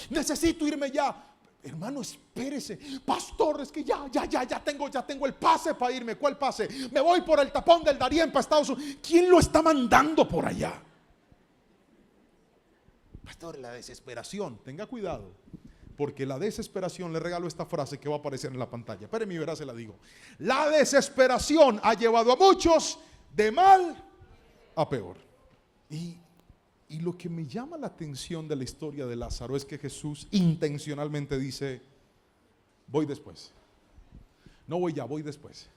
Necesito irme ya. Hermano, espérese. Pastor, es que ya tengo el pase para irme. ¿Cuál pase? Me voy por el tapón del Darién para Estados Unidos. ¿Quién lo está mandando por allá? Pastor, la desesperación. Tenga cuidado, porque la desesperación, le regalo esta frase que va a aparecer en la pantalla. Espéreme y verá, se la digo. La desesperación ha llevado a muchos de mal a peor. Y lo que me llama la atención de la historia de Lázaro es que Jesús intencionalmente dice: voy después. No voy ya, voy después.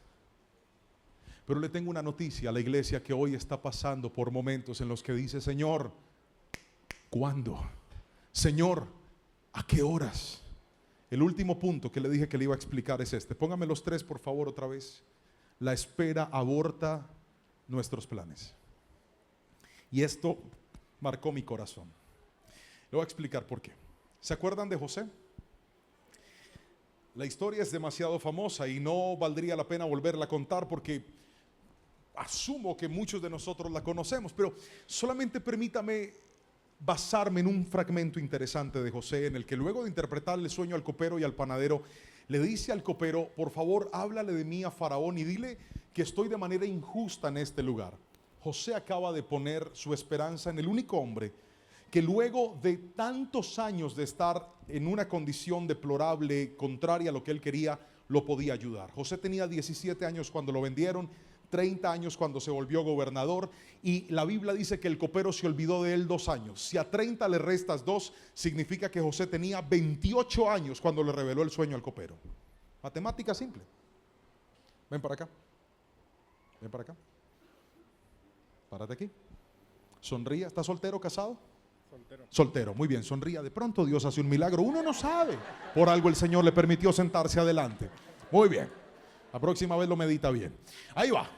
Pero le tengo una noticia a la iglesia que hoy está pasando por momentos en los que dice: Señor, ¿cuándo? Señor, ¿a qué horas? El último punto que le dije que le iba a explicar es este. Póngame los tres, por favor, otra vez. La espera aborta nuestros planes. Y esto marcó mi corazón. Le voy a explicar por qué. ¿Se acuerdan de José? La historia es demasiado famosa y no valdría la pena volverla a contar porque asumo que muchos de nosotros la conocemos, pero solamente permítame basarme en un fragmento interesante de José, en el que luego de interpretarle el sueño al copero y al panadero, le dice al copero: por favor, háblale de mí a Faraón y dile que estoy de manera injusta en este lugar. José acaba de poner su esperanza en el único hombre que luego de tantos años de estar en una condición deplorable, contraria a lo que él quería, lo podía ayudar. José tenía 17 años cuando lo vendieron, 30 años cuando se volvió gobernador, y la Biblia dice que el copero se olvidó de él 2 años. Si a 30 le restas 2, significa que José tenía 28 años cuando le reveló el sueño al copero. Matemática simple. Ven para acá. Ven para acá. Párate aquí. Sonría. ¿Está soltero o casado? Soltero. Soltero, muy bien, sonría. De pronto Dios hace un milagro. Uno no sabe. Por algo el Señor le permitió sentarse adelante. Muy bien. La próxima vez lo medita bien. Ahí va.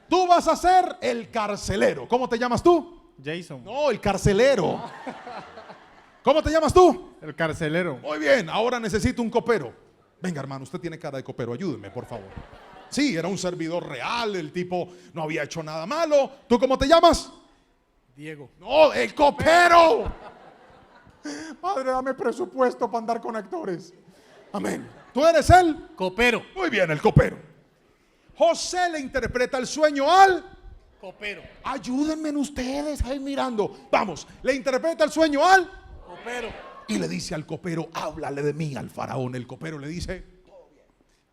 Tú vas a ser el carcelero. ¿Cómo te llamas tú? Jason. No, el carcelero. ¿Cómo te llamas tú? El carcelero. Muy bien, ahora necesito un copero. Venga, hermano, usted tiene cara de copero. Ayúdeme, por favor. Sí, era un servidor real, el tipo no había hecho nada malo. ¿Tú cómo te llamas? Diego. No, el copero. Padre, dame presupuesto para andar con actores. Amén. ¿Tú eres el? Copero. Muy bien, el copero. José le interpreta el sueño al Copero. Ayúdenme ustedes ahí mirando. Vamos, le interpreta el sueño al Copero. y le dice al copero: háblale de mí al faraón. El copero le dice: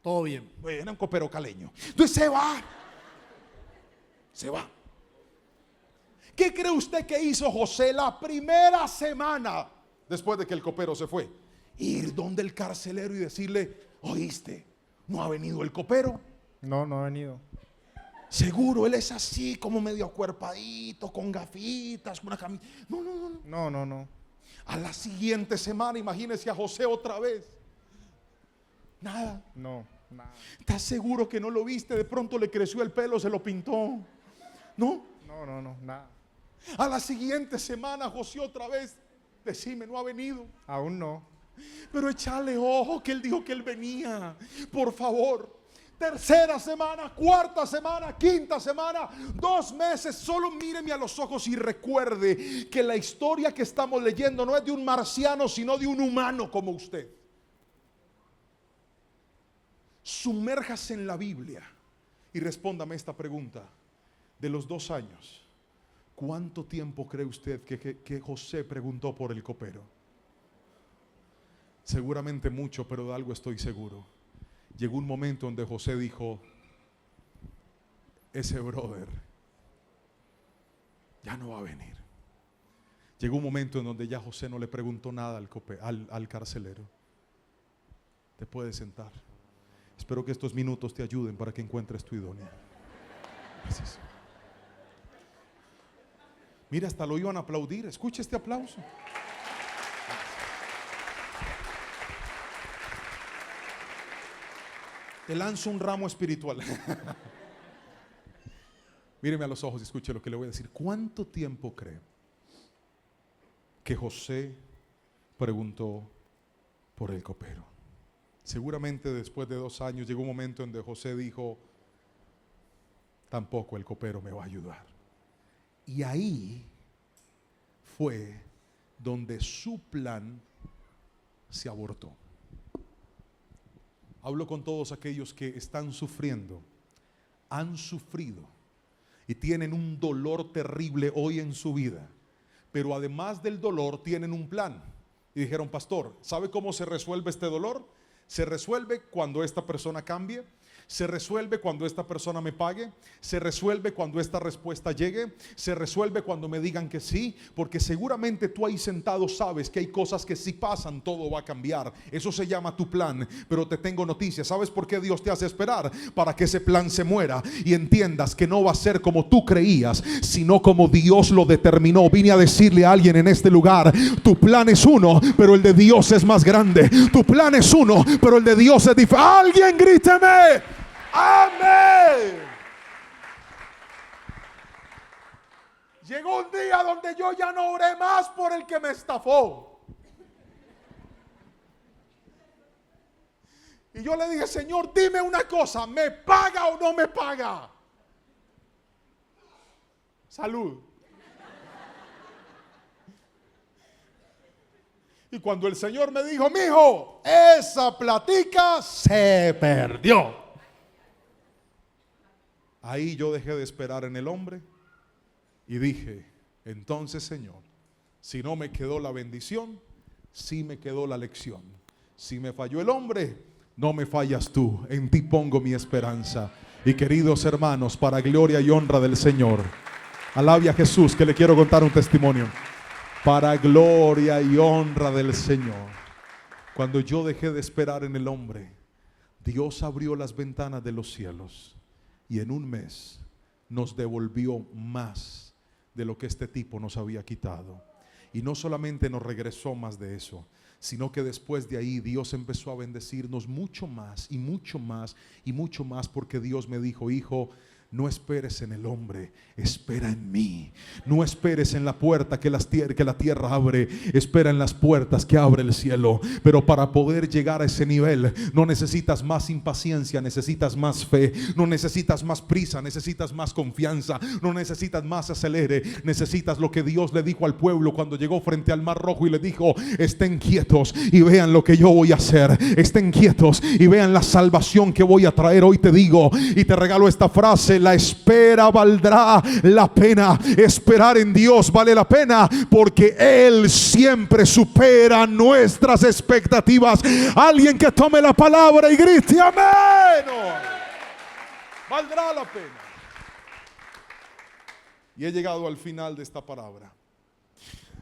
Todo bien. era un copero caleño. Entonces se va. Se va. ¿Qué cree usted que hizo José la primera semana después de que el copero se fue? Ir donde el carcelero y decirle: oíste, ¿no ha venido el copero? No ha venido. Seguro, él es así como medio acuerpadito, con gafitas, con una camisa. No. A la siguiente semana, imagínese a José otra vez. Nada. No, nada. ¿Estás seguro que no lo viste? De pronto le creció el pelo, se lo pintó. ¿No? No, nada. A la siguiente semana, José otra vez. Decime, no ha venido. Aún no. Pero échale ojo que él dijo que él venía. Por favor. Tercera semana, cuarta semana, quinta semana, 2 meses. Solo míreme a los ojos y recuerde que la historia que estamos leyendo no es de un marciano, sino de un humano como usted. Sumérjase en la Biblia y respóndame esta pregunta. De los 2 años, ¿cuánto tiempo cree usted que José preguntó por el copero? Seguramente mucho, pero de algo estoy seguro. Llegó un momento donde José dijo: ese brother ya no va a venir. Llegó un momento en donde ya José no le preguntó nada al carcelero. Te puedes sentar. Espero que estos minutos te ayuden para que encuentres tu idónea. Gracias. Mira, hasta lo iban a aplaudir. Escucha este aplauso. Te lanzo un ramo espiritual. Míreme a los ojos y escuche lo que le voy a decir. ¿Cuánto tiempo cree que José preguntó por el copero? Seguramente después de 2 años llegó un momento en donde José dijo: tampoco el copero me va a ayudar. Y ahí fue donde su plan se abortó. Hablo con todos aquellos que están sufriendo, han sufrido y tienen un dolor terrible hoy en su vida, pero además del dolor tienen un plan. Y dijeron: pastor, ¿sabe cómo se resuelve este dolor? Se resuelve cuando esta persona cambie, se resuelve cuando esta persona me pague, se resuelve cuando esta respuesta llegue, se resuelve cuando me digan que sí, porque seguramente tú ahí sentado sabes que hay cosas que si pasan todo va a cambiar. Eso se llama tu plan. Pero te tengo noticias. ¿Sabes por qué Dios te hace esperar? Para que ese plan se muera y entiendas que no va a ser como tú creías, sino como Dios lo determinó. Vine a decirle a alguien en este lugar: tu plan es uno, pero el de Dios es más grande. Tu plan es uno, pero el de Dios es diferente. Alguien gríteme: amén. Llegó un día donde yo ya no oré más por el que me estafó. Y yo le dije: Señor, dime una cosa, ¿me paga o no me paga? Salud. Y cuando el Señor me dijo: mijo, esa platica se perdió, ahí yo dejé de esperar en el hombre y dije: entonces, Señor, si no me quedó la bendición, sí me quedó la lección. Si me falló el hombre, no me fallas tú. En ti pongo mi esperanza. Y queridos hermanos, para gloria y honra del Señor, alabe a Jesús, que le quiero contar un testimonio. Para gloria y honra del Señor, cuando yo dejé de esperar en el hombre, Dios abrió las ventanas de los cielos y en un mes nos devolvió más de lo que este tipo nos había quitado. Y no solamente nos regresó más de eso, sino que después de ahí Dios empezó a bendecirnos mucho más y mucho más y mucho más, porque Dios me dijo: hijo, no esperes en el hombre, espera en mí. No esperes en la puerta que la tierra abre, espera en las puertas que abre el cielo. Pero para poder llegar a ese nivel no necesitas más impaciencia, necesitas más fe. No necesitas más prisa, necesitas más confianza. No necesitas más acelere, necesitas lo que Dios le dijo al pueblo cuando llegó frente al Mar Rojo y le dijo: estén quietos y vean lo que yo voy a hacer. Estén quietos y vean la salvación que voy a traer. Hoy te digo y te regalo esta frase: la espera valdrá la pena. Esperar en Dios vale la pena, porque Él siempre supera nuestras expectativas. Alguien que tome la palabra y grite amén. Valdrá la pena. Y he llegado al final de esta palabra.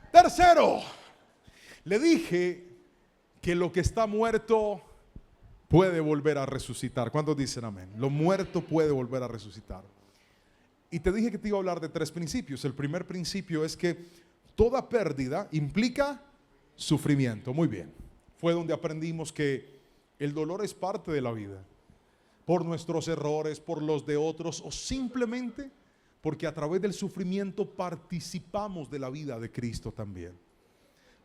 Tercero, le dije que lo que está muerto puede volver a resucitar. ¿Cuántos dicen amén? Lo muerto puede volver a resucitar. Y te dije que te iba a hablar de 3 principios. El primer principio es que toda pérdida implica sufrimiento. Muy bien. Fue donde aprendimos que el dolor es parte de la vida. Por nuestros errores, por los de otros, o simplemente porque a través del sufrimiento participamos de la vida de Cristo también.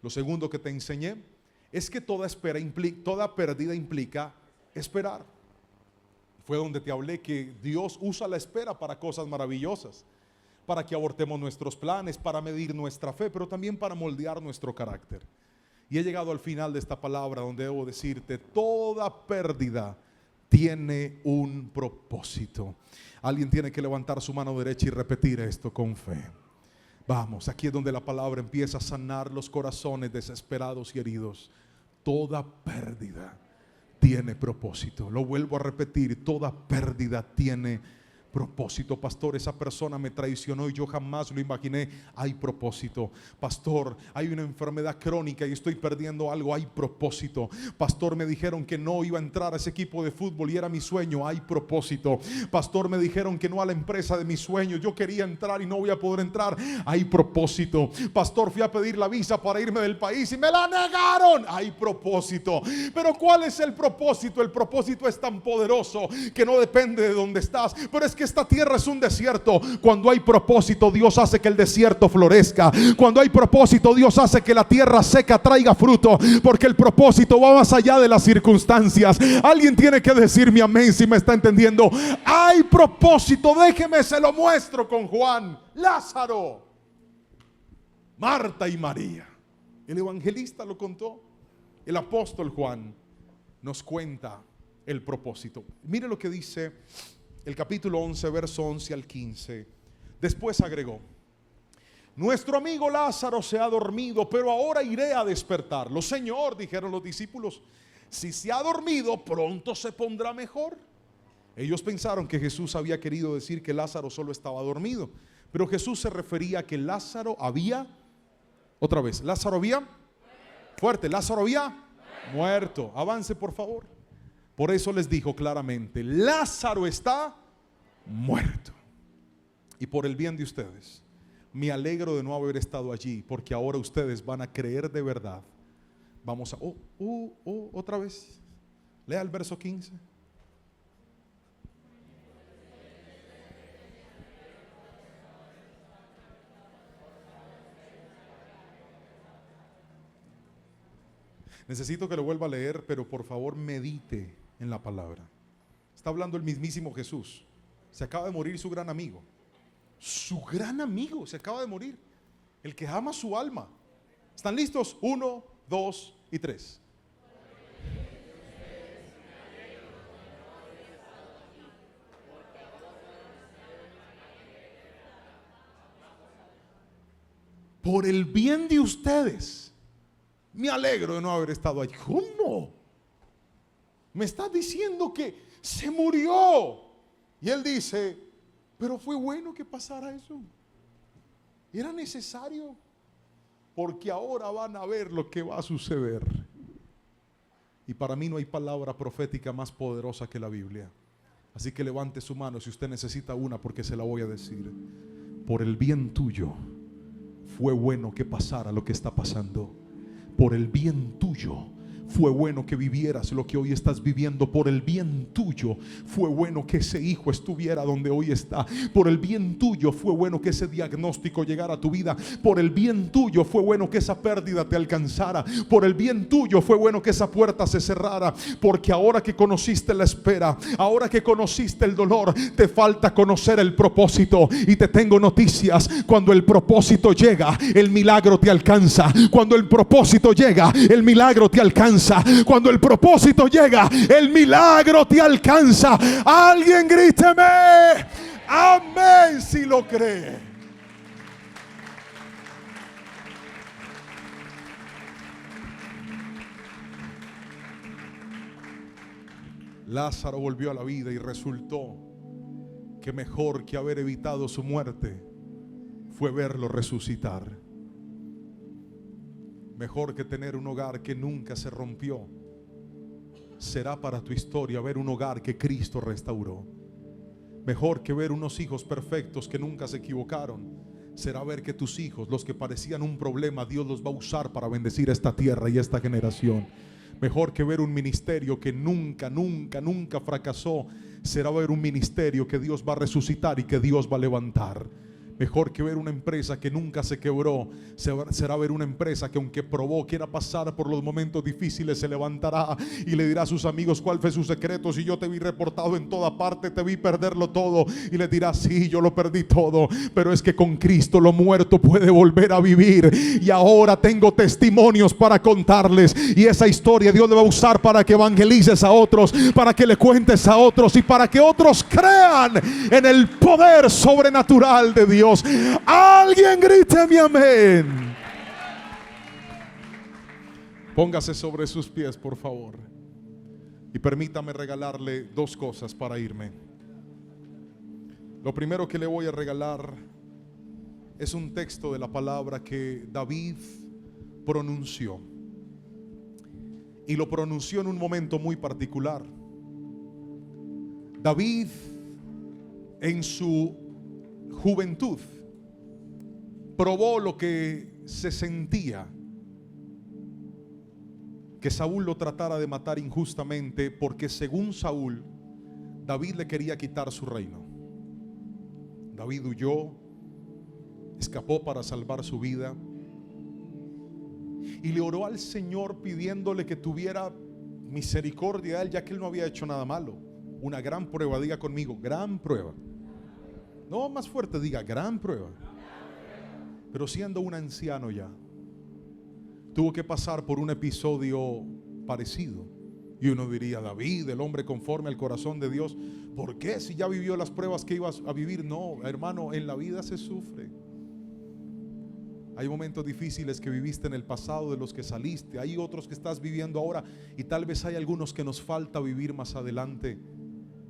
Lo segundo que te enseñé es que toda pérdida implica esperar. Fue donde te hablé que Dios usa la espera para cosas maravillosas, para que abortemos nuestros planes, para medir nuestra fe, pero también para moldear nuestro carácter. Y he llegado al final de esta palabra donde debo decirte: toda pérdida tiene un propósito. Alguien tiene que levantar su mano derecha y repetir esto con fe. Vamos, aquí es donde la palabra empieza a sanar los corazones desesperados y heridos. Toda pérdida tiene propósito. Lo vuelvo a repetir: toda pérdida tiene propósito. Pastor, esa persona me traicionó y yo jamás lo imaginé. Hay propósito. Pastor, hay una enfermedad crónica y estoy perdiendo algo. Hay propósito. Pastor, me dijeron que no iba a entrar a ese equipo de fútbol y era mi sueño. Hay propósito. Pastor, me dijeron que no a la empresa de mis sueños. Yo quería entrar y no voy a poder entrar. Hay propósito. Pastor, fui a pedir la visa para irme del país y me la negaron. Hay propósito. Pero ¿cuál es el propósito? El propósito es tan poderoso que no depende de dónde estás. Pero es que esta tierra es un desierto. Cuando hay propósito, Dios hace que el desierto florezca. Cuando hay propósito, Dios hace que la tierra seca traiga fruto, porque el propósito va más allá de las circunstancias. Alguien tiene que decirme amén si me está entendiendo. Hay propósito. Déjeme se lo muestro con Juan, Lázaro, Marta y María. El evangelista lo contó. El apóstol Juan nos cuenta el propósito. Mire lo que dice el capítulo 11, verso 11 al 15. Después agregó: nuestro amigo Lázaro se ha dormido, pero ahora iré a despertarlo. Señor, dijeron los discípulos, si se ha dormido, pronto se pondrá mejor. Ellos pensaron que Jesús había querido decir que Lázaro solo estaba dormido, pero Jesús se refería a que Lázaro había, otra vez, Lázaro había, fuerte, Lázaro había muerto. Avance, por favor. Por eso les dijo claramente: Lázaro está muerto. Y por el bien de ustedes, me alegro de no haber estado allí, porque ahora ustedes van a creer de verdad. Vamos a, otra vez. Lea el verso 15. Necesito que lo vuelva a leer, pero por favor medite en la palabra. Está hablando el mismísimo Jesús. Se acaba de morir su gran amigo. Su gran amigo se acaba de morir. El que ama su alma. ¿Están listos? 1, 2 y 3. Por el bien de ustedes, me alegro de no haber estado allí. ¿Cómo? Me estás diciendo que se murió. Y él dice: pero fue bueno que pasara eso. Era necesario, porque ahora van a ver lo que va a suceder. Y para mí no hay palabra profética más poderosa que la Biblia. Así que levante su mano si usted necesita una, porque se la voy a decir. Por el bien tuyo, fue bueno que pasara lo que está pasando. Por el bien tuyo, fue bueno que vivieras lo que hoy estás viviendo. Por el bien tuyo, fue bueno que ese hijo estuviera donde hoy está. Por el bien tuyo, fue bueno que ese diagnóstico llegara a tu vida. Por el bien tuyo, fue bueno que esa pérdida te alcanzara. Por el bien tuyo, fue bueno que esa puerta se cerrara. Porque ahora que conociste la espera, ahora que conociste el dolor, te falta conocer el propósito. Y te tengo noticias: cuando el propósito llega, el milagro te alcanza. Cuando el propósito llega, el milagro te alcanza. Cuando el propósito llega, el milagro te alcanza. Alguien gríteme amén si lo cree. Lázaro volvió a la vida y resultó que mejor que haber evitado su muerte fue verlo resucitar. Mejor que tener un hogar que nunca se rompió será para tu historia ver un hogar que Cristo restauró. Mejor que ver unos hijos perfectos que nunca se equivocaron será ver que tus hijos, los que parecían un problema, Dios los va a usar para bendecir a esta tierra y a esta generación. Mejor que ver un ministerio que nunca fracasó será ver un ministerio que Dios va a resucitar y que Dios va a levantar. Mejor que ver una empresa que nunca se quebró será ver una empresa que, aunque probó, quiera pasar por los momentos difíciles, se levantará y le dirá a sus amigos cuál fue su secreto. Si yo te vi reportado en toda parte, te vi perderlo todo, y le dirá: sí, yo lo perdí todo, pero es que con Cristo lo muerto puede volver a vivir, y ahora tengo testimonios para contarles, y esa historia Dios le va a usar para que evangelices a otros, para que le cuentes a otros y para que otros crean en el poder sobrenatural de Dios. Alguien grite mi amén. Póngase sobre sus pies, por favor, y permítame regalarle dos cosas para irme. Lo primero que le voy a regalar es un texto de la palabra que David pronunció. Y lo pronunció en un momento muy particular. David, en su juventud, probó lo que se sentía, que Saúl lo tratara de matar injustamente, porque según Saúl, David le quería quitar su reino. David huyó, escapó para salvar su vida y le oró al Señor pidiéndole que tuviera misericordia de él, ya que él no había hecho nada malo. Una gran prueba, diga conmigo, gran prueba. No, más fuerte, diga, gran prueba. Pero siendo un anciano ya, tuvo que pasar por un episodio parecido. Y uno diría, David, el hombre conforme al corazón de Dios, ¿por qué si ya vivió las pruebas que ibas a vivir? No, hermano, en la vida se sufre. Hay momentos difíciles que viviste en el pasado, de los que saliste. Hay otros que estás viviendo ahora, y tal vez hay algunos que nos falta vivir más adelante.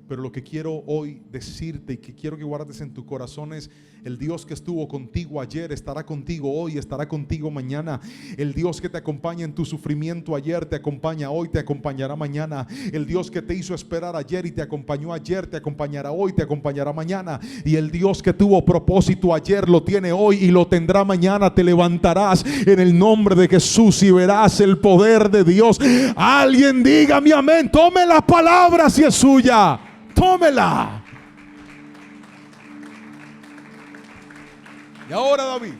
Pero lo que quiero hoy decirte y que quiero que guardes en tu corazón es: el Dios que estuvo contigo ayer estará contigo hoy, estará contigo mañana. El Dios que te acompaña en tu sufrimiento ayer te acompaña hoy, te acompañará mañana. El Dios que te hizo esperar ayer y te acompañó ayer te acompañará hoy, te acompañará mañana. Y el Dios que tuvo propósito ayer lo tiene hoy y lo tendrá mañana. Te levantarás en el nombre de Jesús y verás el poder de Dios. Alguien diga mi amén. Tome la palabra si es suya. Tómela. Y ahora David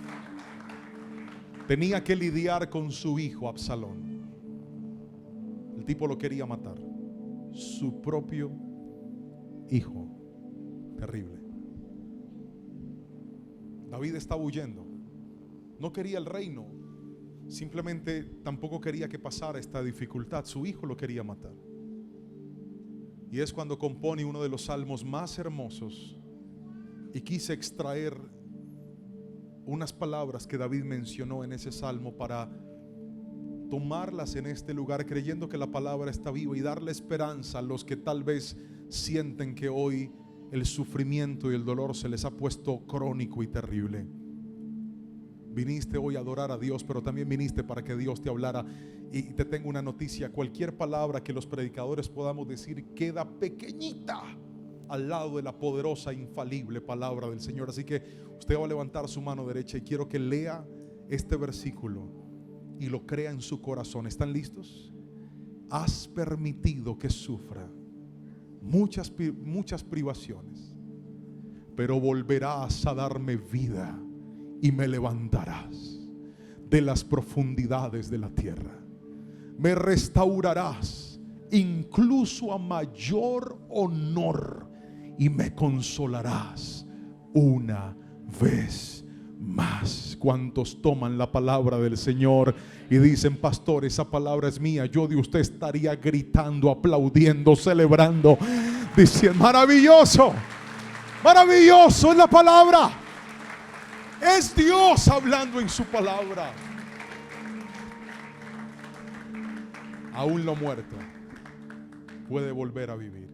tenía que lidiar con su hijo Absalón. El tipo lo quería matar. Su propio hijo. Terrible. David estaba huyendo. No quería el reino. Simplemente tampoco quería que pasara esta dificultad. Su hijo lo quería matar. Y es cuando compone uno de los salmos más hermosos. Y quise extraer unas palabras que David mencionó en ese salmo para tomarlas en este lugar, creyendo que la palabra está viva, y darle esperanza a los que tal vez sienten que hoy el sufrimiento y el dolor se les ha puesto crónico y terrible. Viniste hoy a adorar a Dios, pero también viniste para que Dios te hablara. Y te tengo una noticia: cualquier palabra que los predicadores podamos decir queda pequeñita al lado de la poderosa, infalible palabra del Señor. Así que usted va a levantar su mano derecha y quiero que lea este versículo y lo crea en su corazón. ¿Están listos? Has permitido que sufra muchas privaciones, pero volverás a darme vida y me levantarás de las profundidades de la tierra. Me restaurarás incluso a mayor honor y me consolarás una vez más. ¿Cuántos toman la palabra del Señor y dicen: pastor, esa palabra es mía? Yo de usted estaría gritando, aplaudiendo, celebrando, diciendo: maravilloso, maravilloso es la palabra. Es Dios hablando en su palabra. Aún lo muerto puede volver a vivir.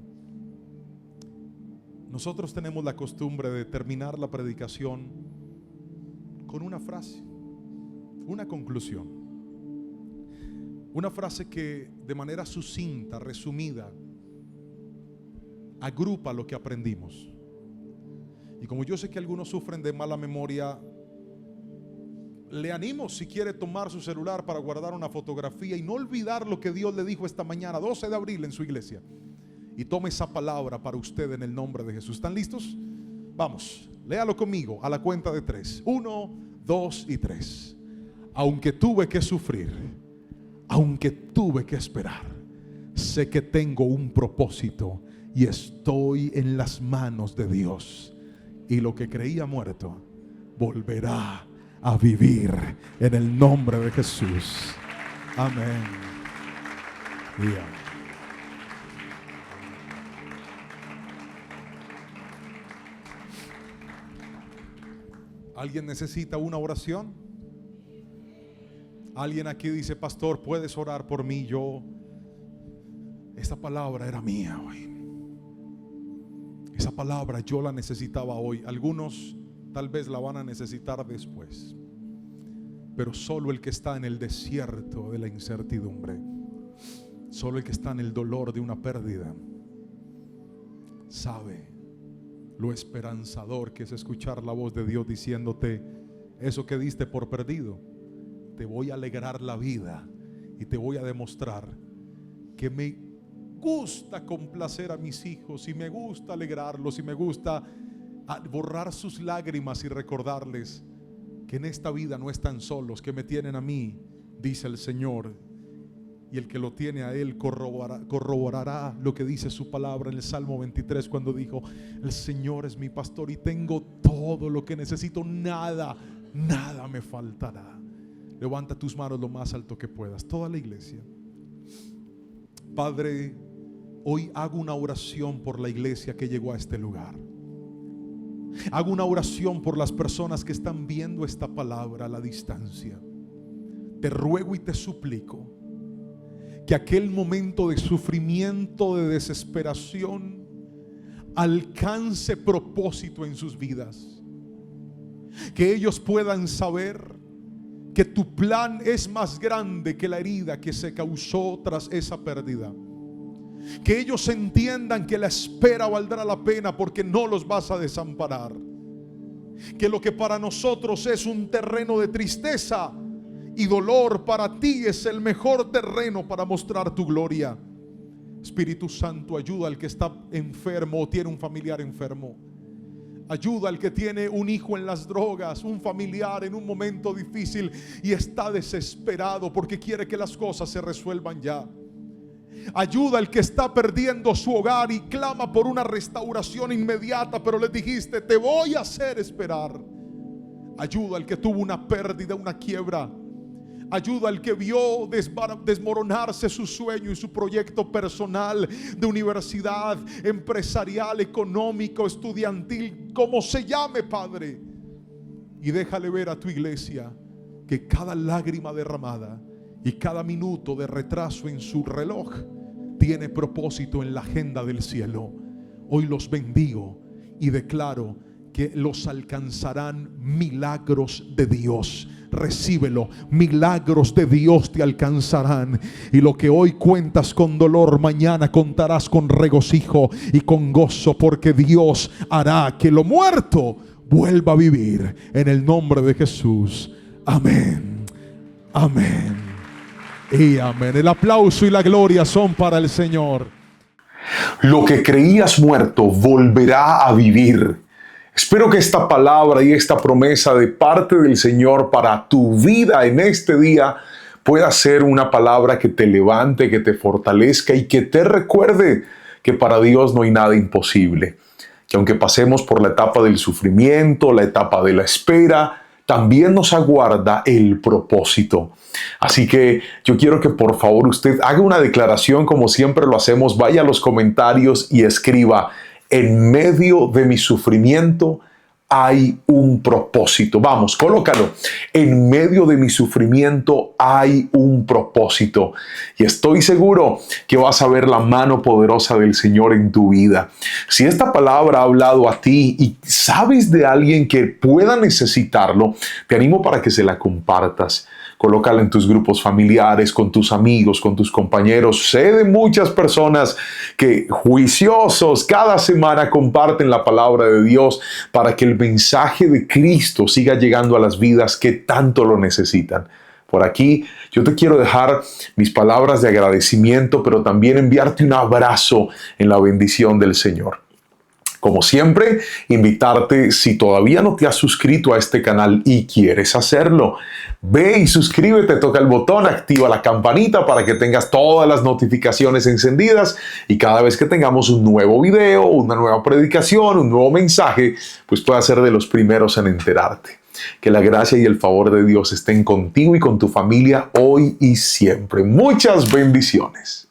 Nosotros tenemos la costumbre de terminar la predicación con una frase, una conclusión, una frase que de manera sucinta, resumida, agrupa lo que aprendimos. Y como yo sé que algunos sufren de mala memoria, le animo, si quiere, tomar su celular para guardar una fotografía y no olvidar lo que Dios le dijo esta mañana, 12 de abril, en su iglesia. Y tome esa palabra para usted en el nombre de Jesús. ¿Están listos? Vamos, léalo conmigo a la cuenta de 3. 1, 2 y 3. Aunque tuve que sufrir, aunque tuve que esperar, sé que tengo un propósito y estoy en las manos de Dios. Y lo que creía muerto volverá a vivir en el nombre de Jesús. Amén. Yeah. ¿Alguien necesita una oración? Alguien aquí dice: pastor, ¿puedes orar por mí? Esta palabra era mía hoy. Esa palabra yo la necesitaba hoy. Algunos tal vez la van a necesitar después. Pero solo el que está en el desierto de la incertidumbre, solo el que está en el dolor de una pérdida, sabe lo esperanzador que es escuchar la voz de Dios diciéndote: eso que diste por perdido, te voy a alegrar la vida y te voy a demostrar que me gusta complacer a mis hijos y me gusta alegrarlos y me gusta borrar sus lágrimas y recordarles que en esta vida no están solos, que me tienen a mí, dice el Señor. Y el que lo tiene a Él corroborará lo que dice su palabra en el Salmo 23, cuando dijo: el Señor es mi pastor y tengo todo lo que necesito, nada me faltará. Levanta tus manos lo más alto que puedas, toda la iglesia. Padre, hoy hago una oración por la iglesia que llegó a este lugar. Hago una oración por las personas que están viendo esta palabra a la distancia. Te ruego y te suplico que aquel momento de sufrimiento, de desesperación, alcance propósito en sus vidas. Que ellos puedan saber que tu plan es más grande que la herida que se causó tras esa pérdida. Que ellos entiendan que la espera valdrá la pena porque no los vas a desamparar. Que lo que para nosotros es un terreno de tristeza y dolor, para ti es el mejor terreno para mostrar tu gloria. Espíritu Santo, ayuda al que está enfermo o tiene un familiar enfermo. Ayuda al que tiene un hijo en las drogas, un familiar en un momento difícil y está desesperado porque quiere que las cosas se resuelvan ya. Ayuda al que está perdiendo su hogar y clama por una restauración inmediata, pero le dijiste: te voy a hacer esperar. Ayuda al que tuvo una pérdida, una quiebra. Ayuda al que vio desmoronarse su sueño y su proyecto personal, de universidad, empresarial, económico, estudiantil, como se llame, Padre. Y déjale ver a tu iglesia que cada lágrima derramada y cada minuto de retraso en su reloj tiene propósito en la agenda del cielo. Hoy los bendigo y declaro que los alcanzarán milagros de Dios. Recíbelo, milagros de Dios te alcanzarán. Y lo que hoy cuentas con dolor, mañana contarás con regocijo y con gozo, porque Dios hará que lo muerto vuelva a vivir, en el nombre de Jesús. Amén, amén y amén. El aplauso y la gloria son para el Señor. Lo que creías muerto volverá a vivir. Espero que esta palabra y esta promesa de parte del Señor para tu vida en este día pueda ser una palabra que te levante, que te fortalezca y que te recuerde que para Dios no hay nada imposible. Que aunque pasemos por la etapa del sufrimiento, la etapa de la espera, también nos aguarda el propósito. Así que yo quiero que por favor usted haga una declaración como siempre lo hacemos. Vaya a los comentarios y escriba: en medio de mi sufrimiento hay un propósito. Vamos, colócalo. En medio de mi sufrimiento hay un propósito. Y estoy seguro que vas a ver la mano poderosa del Señor en tu vida. Si esta palabra ha hablado a ti y sabes de alguien que pueda necesitarlo, te animo para que se la compartas. Colócala en tus grupos familiares, con tus amigos, con tus compañeros. Sé de muchas personas que juiciosos cada semana comparten la palabra de Dios para que el mensaje de Cristo siga llegando a las vidas que tanto lo necesitan. Por aquí yo te quiero dejar mis palabras de agradecimiento, pero también enviarte un abrazo en la bendición del Señor. Como siempre, invitarte, si todavía no te has suscrito a este canal y quieres hacerlo, ve y suscríbete, toca el botón, activa la campanita para que tengas todas las notificaciones encendidas y cada vez que tengamos un nuevo video, una nueva predicación, un nuevo mensaje, pues puedas ser de los primeros en enterarte. Que la gracia y el favor de Dios estén contigo y con tu familia hoy y siempre. Muchas bendiciones.